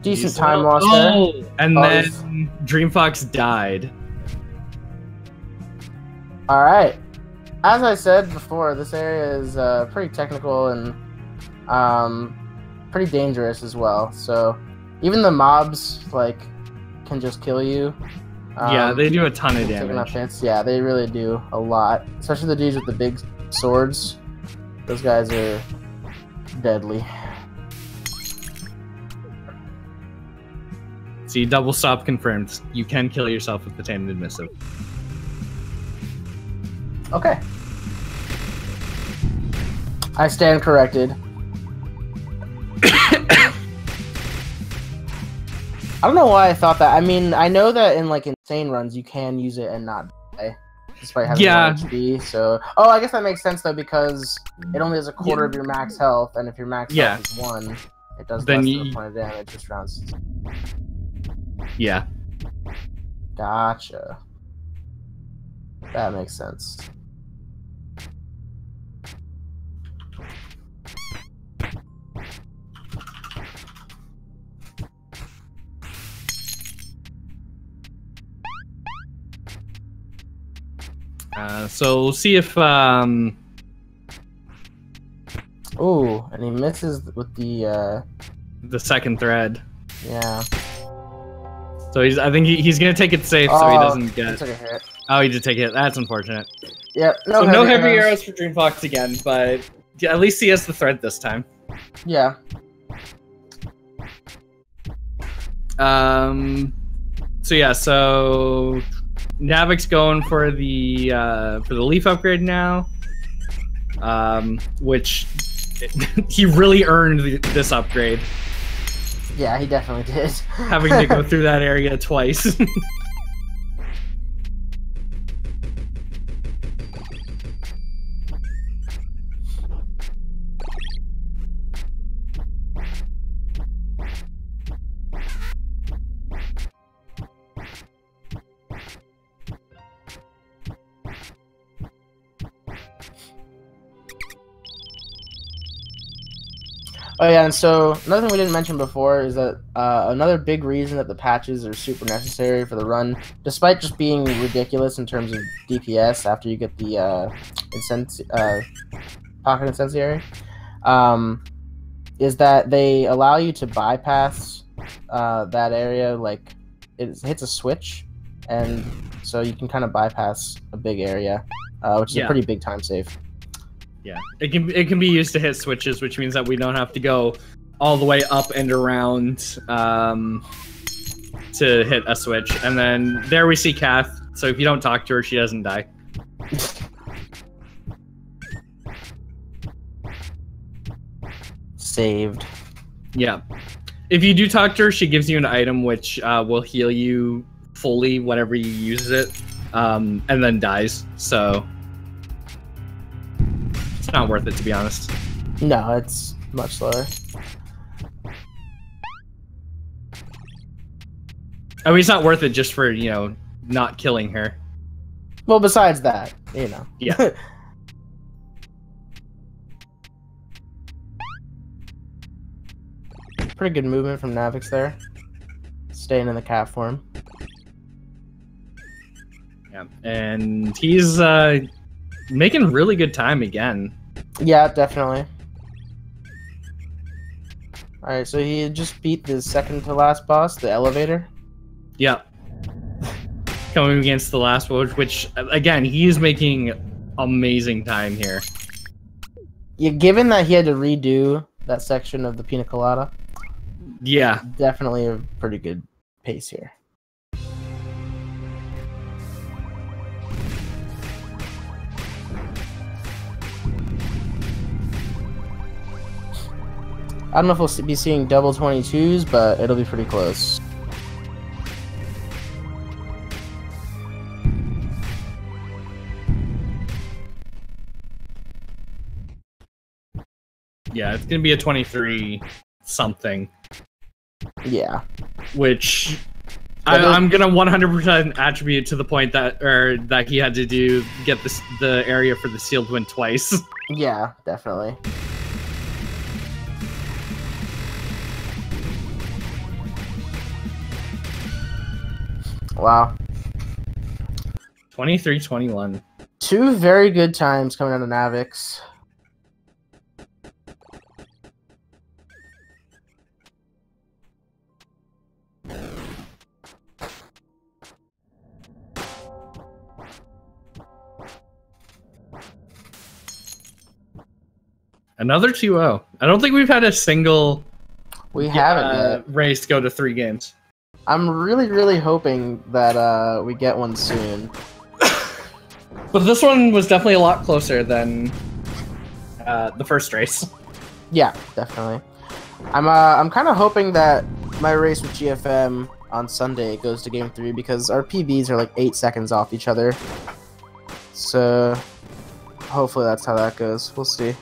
decent time loss there. And then DreamFox died. All right. As I said before, this area is pretty technical and pretty dangerous as well. So even the mobs like can just kill you. Yeah, they do a ton of damage. Yeah, they really do a lot. Especially the dudes with the big swords. Those guys are deadly. See, double stop confirmed. You can kill yourself with the Tainted Missive. Okay. I stand corrected. I don't know why I thought that. I mean, I know that in like insane runs you can use it and not die, despite having 1 HP. So, I guess that makes sense though, because it only has a quarter of your max health, and if your max health is 1, it does less than a point of damage just rounds. Yeah. Gotcha. That makes sense. So we'll see if Ooh, and he misses with the second thread. Yeah. So I think he's gonna take it safe so he doesn't get. He took a hit. Oh, he did take it. That's unfortunate. Yep. No heavy arrows for DreamFox again, but at least he has the thread this time. Yeah. So yeah, so Navix going for the leaf upgrade now, which he really earned this upgrade. Yeah, he definitely did. Having to go through that area twice. Oh yeah, and so another thing we didn't mention before is that another big reason that the patches are super necessary for the run, despite just being ridiculous in terms of DPS after you get the pocket incendiary, is that they allow you to bypass that area. Like it hits a switch, and so you can kind of bypass a big area, which is a pretty big time save. Yeah, it can be used to hit switches, which means that we don't have to go all the way up and around to hit a switch. And then there we see Kath. So if you don't talk to her, she doesn't die. Saved. Yeah. If you do talk to her, she gives you an item which will heal you fully whenever you use it, and then dies. So it's not worth it, to be honest. No, it's much slower. I mean, it's not worth it just for, not killing her. Well, besides that, Yeah. Pretty good movement from Navix there. Staying in the cat form. Yeah, and he's making really good time again. Yeah, definitely. Alright, so he just beat the second to last boss, the elevator. Yep. Coming against the last one, which, again, he's making amazing time here. Yeah, given that he had to redo that section of the Pina Colada. Yeah. Definitely a pretty good pace here. I don't know if we'll be seeing double 22s, but it'll be pretty close. Yeah, it's going to be a 23 something. Yeah. Which I'm going to 100% attribute to the point that he had to get the area for the sealed win twice. Yeah, definitely. Wow. 23-21. Two very good times coming out of Navix. Another 2-0. I don't think we've had a single race go to 3 games. I'm really, really hoping that we get one soon. But this one was definitely a lot closer than the first race. Yeah, definitely. I'm kind of hoping that my race with GFM on Sunday goes to game 3 because our PBs are like 8 seconds off each other. So hopefully that's how that goes. We'll see.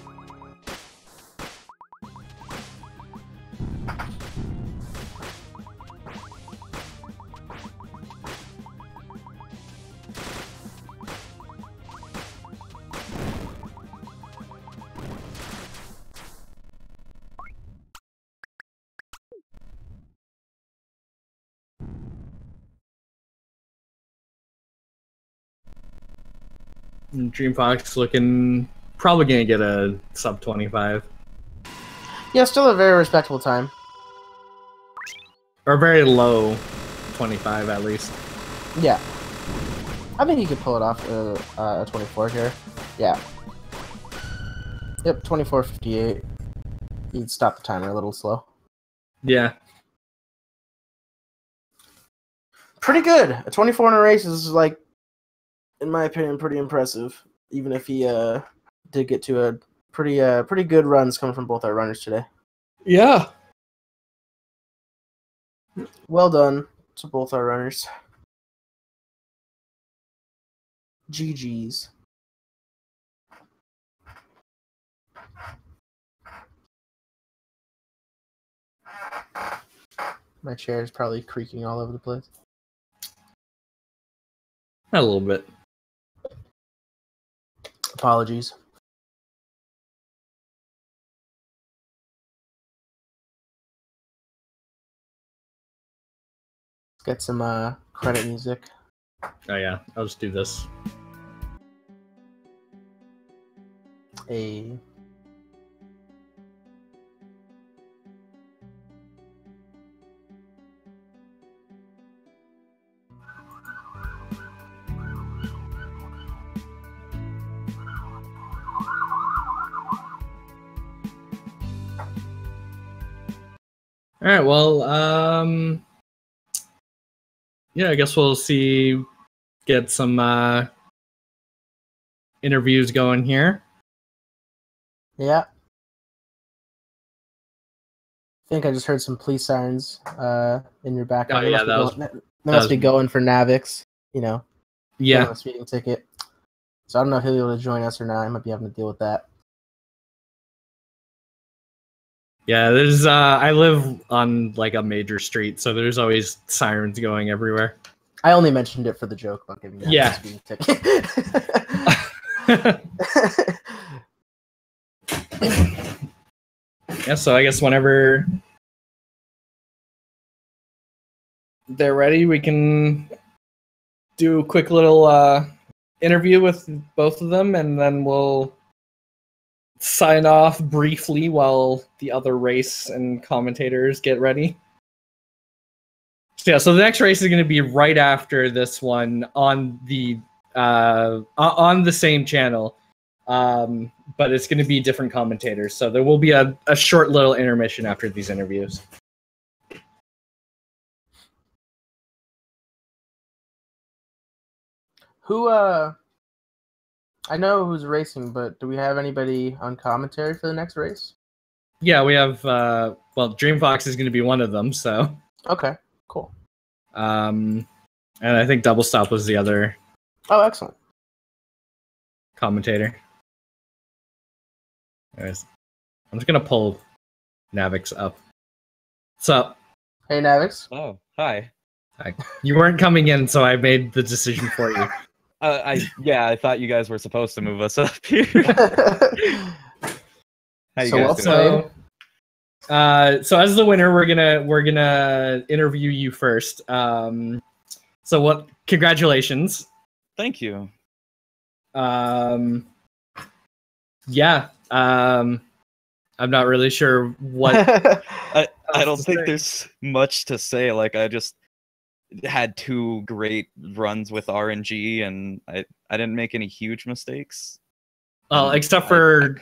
DreamFox looking probably gonna get a sub 25. Yeah, still a very respectable time. Or very low 25 at least. Yeah. I think he could pull it off a 24 here. Yeah. Yep, 24:58. He'd stop the timer a little slow. Yeah. Pretty good. A 24 in a race is, like, in my opinion, pretty impressive. Even if he did get to a pretty good runs coming from both our runners today. Yeah. Well done to both our runners. GG's. My chair is probably creaking all over the place. A little bit. Apologies. Let's get some credit music. Oh yeah, I'll just do this. All right, well, yeah, I guess we'll get some interviews going here. Yeah. I think I just heard some police sirens in your background. Oh, yeah, they must be going for Navix, Yeah. A speeding ticket. So I don't know if he'll be able to join us or not. I might be having to deal with that. Yeah, there's I live on like a major street, so there's always sirens going everywhere. I only mentioned it for the joke about giving that Yeah. speeding ticket. Yeah, so I guess whenever they're ready, we can do a quick little interview with both of them, and then we'll sign off briefly while the other race and commentators get ready. So, yeah, so the next race is going to be right after this one on the same channel, but it's going to be different commentators. So there will be a short little intermission after these interviews. Who I know who's racing, but do we have anybody on commentary for the next race? Yeah, we have well, DreamFox is going to be one of them, so Okay, cool. And I think Double Stop was the other Oh, excellent. commentator. Anyways, I'm just gonna pull Navix up. What's up? Hey, Navix. Oh, hi. Hi. You weren't coming in, so I made the decision for you. I thought you guys were supposed to move us up here. How you So guys well doing? played. So as the winner, we're gonna interview you first. So what? Congratulations. Thank you. Yeah. I'm not really sure what. I don't to think say. there's much to say. Like, I just had 2 great runs with RNG, and I didn't make any huge mistakes. Well, except for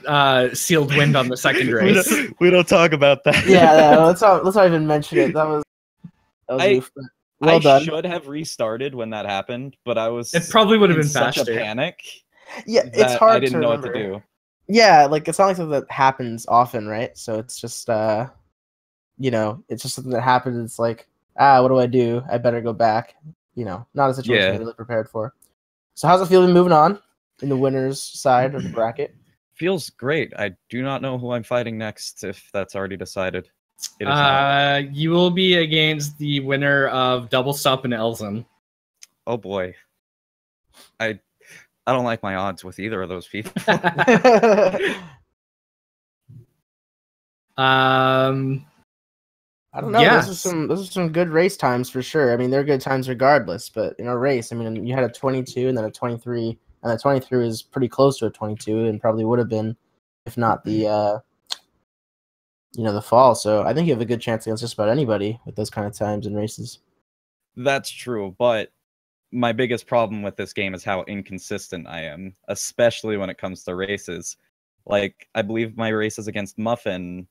Sealed Wind on the second race. we don't talk about that. Yeah, let's not even mention it. That was oof, but well I done. should have restarted when that happened, but I was It probably would have in been such faster. a panic Yeah, it's that hard I didn't to know remember. what to do. Yeah, like it's not like something that happens often, right? So it's just it's just something that happens. It's like, what do I do? I better go back. Not a situation Yeah. I'm really prepared for. So how's it feeling moving on in the winner's side of the bracket? Feels great. I do not know who I'm fighting next, if that's already decided. It is not. You will be against the winner of Double Stop and Elzum. Oh boy. I don't like my odds with either of those people. I don't know. Yes. Those are some good race times for sure. I mean, they're good times regardless. But in a race, I mean, you had a 22 and then a 23, and the 23 is pretty close to a 22, and probably would have been if not the the fall. So I think you have a good chance against just about anybody with those kind of times in races. That's true, but my biggest problem with this game is how inconsistent I am, especially when it comes to races. Like, I believe my races against Muffin,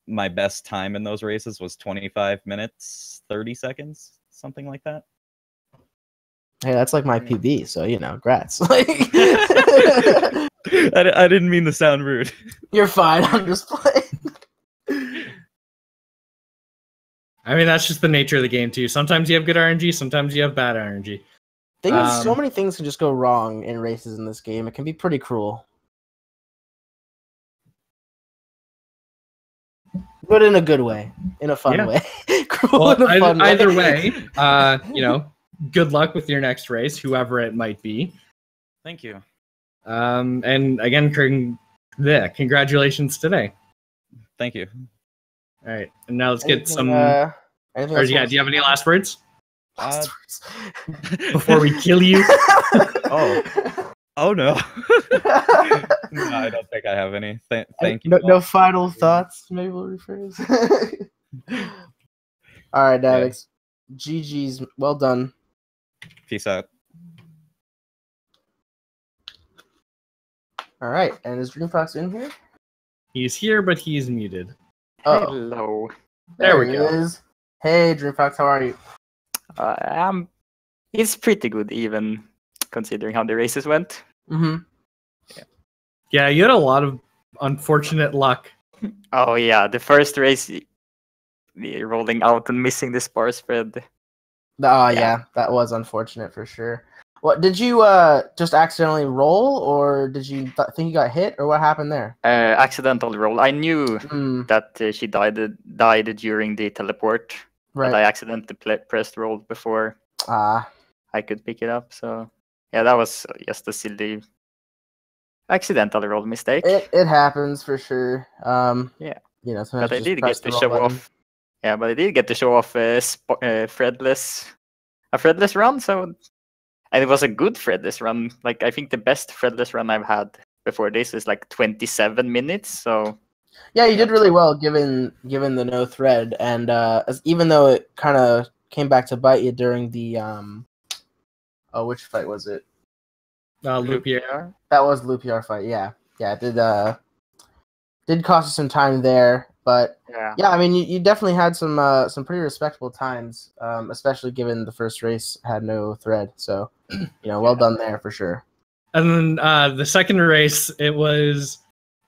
my best time in those races was 25 minutes, 30 seconds, something like that. Hey, that's like my PB, so grats. I didn't mean to sound rude. You're fine. I'm just playing. I mean, that's just the nature of the game, too. Sometimes you have good RNG, sometimes you have bad RNG. So many things can just go wrong in races in this game. It can be pretty cruel. But in a good way. In a fun way. Cruel Well, in a fun way. either way, good luck with your next race, whoever it might be. Thank you. And again, congratulations today. Thank you. All right, and now let's get Anything, some. anything Or, else do you have any last words Last before we kill you? Oh no. No, I don't think I have any. Thank you. No final thoughts. Maybe we'll rephrase. All right, Davix. GG's. Well done. Peace out. All right, and is DreamFox in here? He's here, but he's muted. Oh, Hello. There we he go. is. Hey, DreamFox, how are you? It's pretty good, even considering how the races went. Mm-hmm. Yeah, you had a lot of unfortunate luck. Oh yeah, the first race, the rolling out and missing the spar spread. Oh, yeah, that was unfortunate for sure. What did you just accidentally roll, or did you think you got hit, or what happened there? Accidental roll. I knew Mm, that she died during the teleport, right. but I accidentally pressed roll before Ah. I could pick it up. So yeah, that was just a silly accidental roll mistake. It happens for sure. Yeah. You know, But sometimes I you just did press get the to roll show button. off. Yeah, but I did get to show off a threadless run. So, and it was a good threadless run. Like I think the best threadless run I've had before this is like 27 minutes. So Yeah, you did really well given the no thread, and even though it kind of came back to bite you during the oh, which fight was it? Lupier. That was the Lupiar fight. Yeah, it did cost us some time there, but yeah, I mean you definitely had some pretty respectable times, especially given the first race had no thread. So well done there for sure. And then the second race, it was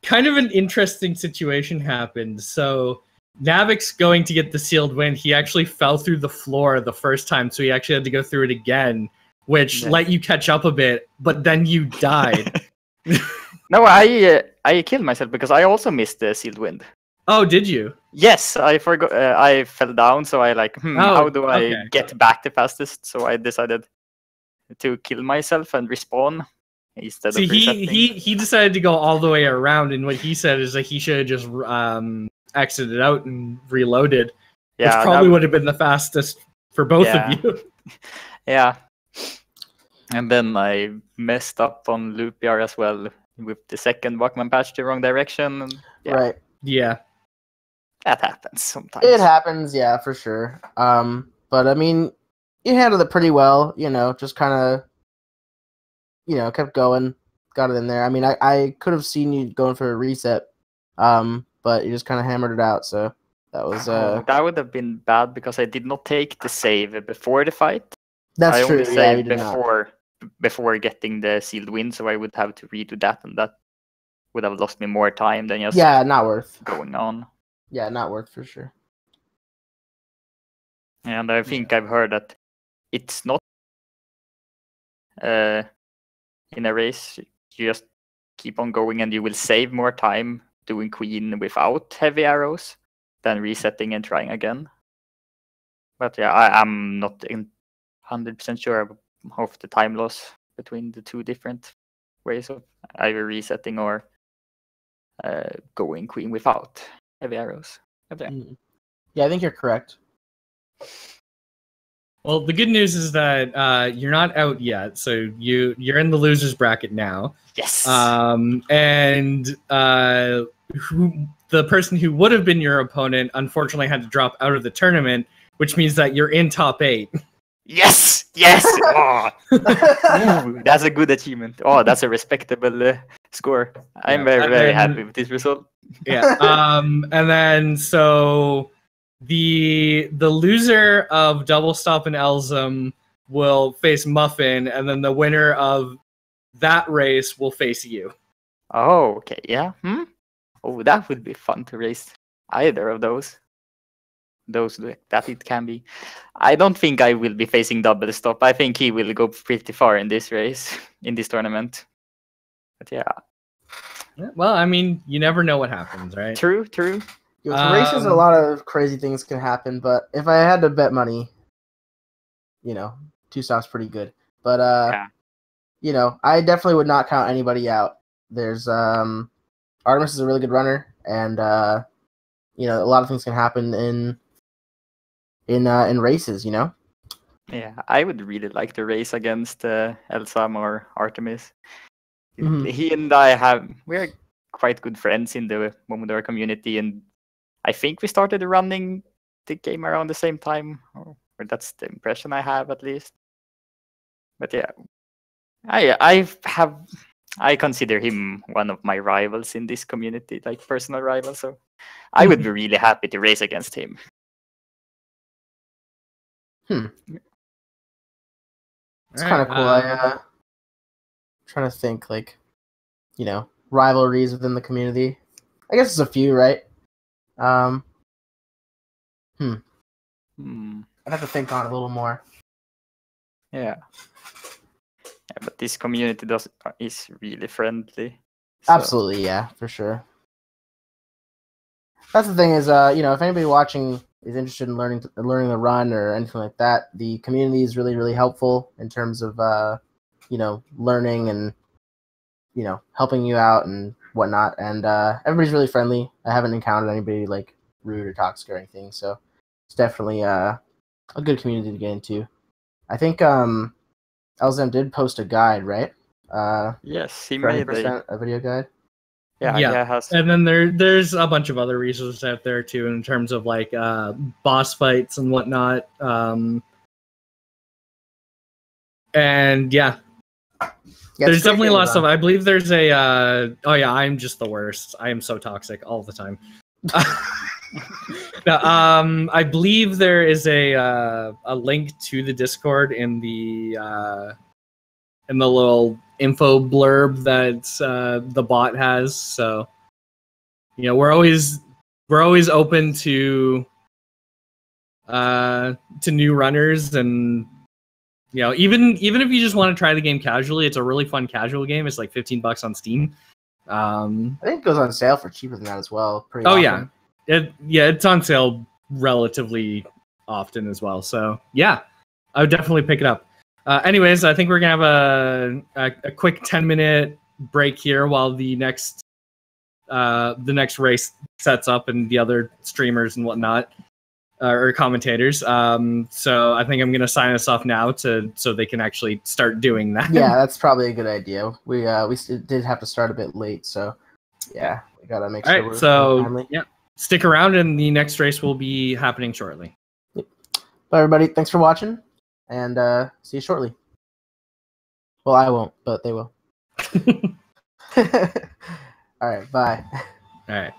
kind of an interesting situation happened. So Navix going to get the sealed win, he actually fell through the floor the first time, so he actually had to go through it again, which let you catch up a bit, but then you died. No, I killed myself because I also missed the sealed wind. Oh, did you? Yes, I forgot. I fell down, so I how do I get back the fastest? So I decided to kill myself and respawn instead of resetting. he decided to go all the way around, and what he said is that he should have just exited out and reloaded, which probably would have been the fastest for both of you. Yeah. And then I messed up on Lupiar as well with the second Walkman patch the wrong direction. And, Right. Yeah. That happens sometimes. It happens, yeah, for sure. But I mean, you handled it pretty well, just kind of, kept going, got it in there. I mean, I could have seen you going for a reset, but you just kind of hammered it out, so that was... that would have been bad because I did not take the save before the fight. That's true, I only saved before getting the sealed win, so I would have to redo that, and that would have lost me more time than just not worth going on. Yeah, not worth for sure. And I think I've heard that it's not in a race, you just keep on going and you will save more time doing queen without heavy arrows than resetting and trying again. But yeah, I'm not 100% sure of the time loss between the two different ways of either resetting or going queen without heavy arrows. Yeah, I think you're correct. Well, the good news is that you're not out yet, so you're in the losers bracket now. Yes. And the person who would have been your opponent unfortunately had to drop out of the tournament, which means that you're in top 8. Yes. Oh. Ooh, that's a good achievement. Oh, that's a respectable score. I'm very happy with this result. Yeah. And then so the loser of Double Stop and Elzum will face Muffin, and then the winner of that race will face you. Oh, okay. Yeah. Oh, that would be fun to race either of those. That it can be. I don't think I will be facing Double Stop. I think he will go pretty far in this race, in this tournament. But yeah. Well, I mean, you never know what happens, right? True. With races, a lot of crazy things can happen, but if I had to bet money, 2 stops pretty good. But I definitely would not count anybody out. There's Artemis is a really good runner, and a lot of things can happen in races, Yeah, I would really like to race against Elsam or Artemis. Mm-hmm. He and I we're quite good friends in the Momodora community, and I think we started running the game around the same time, or that's the impression I have at least. But yeah, I consider him one of my rivals in this community, like personal rival. So I would be really happy to race against him. It's kind of cool. I'm trying to think, rivalries within the community. I guess it's a few, right? I'd have to think on it a little more. Yeah. but this community is really friendly. So. Absolutely, yeah, for sure. That's the thing is, if anybody watching is interested in learning the run or anything like that, the community is really, really helpful in terms of, learning and, helping you out and whatnot. And everybody's really friendly. I haven't encountered anybody like rude or toxic or anything, so it's definitely a good community to get into. I think Elzem did post a guide, right? Yes, he made a video guide. Yeah. And then there's a bunch of other resources out there too in terms of like boss fights and whatnot. And yeah, there's definitely a lot of stuff. I believe there's a I'm just the worst. I am so toxic all the time. I believe there is a link to the Discord in the little info blurb that the bot has. So we're always open to new runners, and even if you just want to try the game casually, it's a really fun casual game. It's like $15 on Steam. I think it goes on sale for cheaper than that as well. Pretty often. It's on sale relatively often as well. So yeah, I would definitely pick it up. Anyways, I think we're gonna have a quick 10-minute break here while the next race sets up and the other streamers and whatnot or commentators. So I think I'm gonna sign us off now so they can actually start doing that. Yeah, that's probably a good idea. We did have to start a bit late, so yeah, we gotta make sure. All right, so yeah, stick around, and the next race will be happening shortly. Yep. Bye, everybody. Thanks for watching. And see you shortly. Well, I won't, but they will. All right, bye. All right.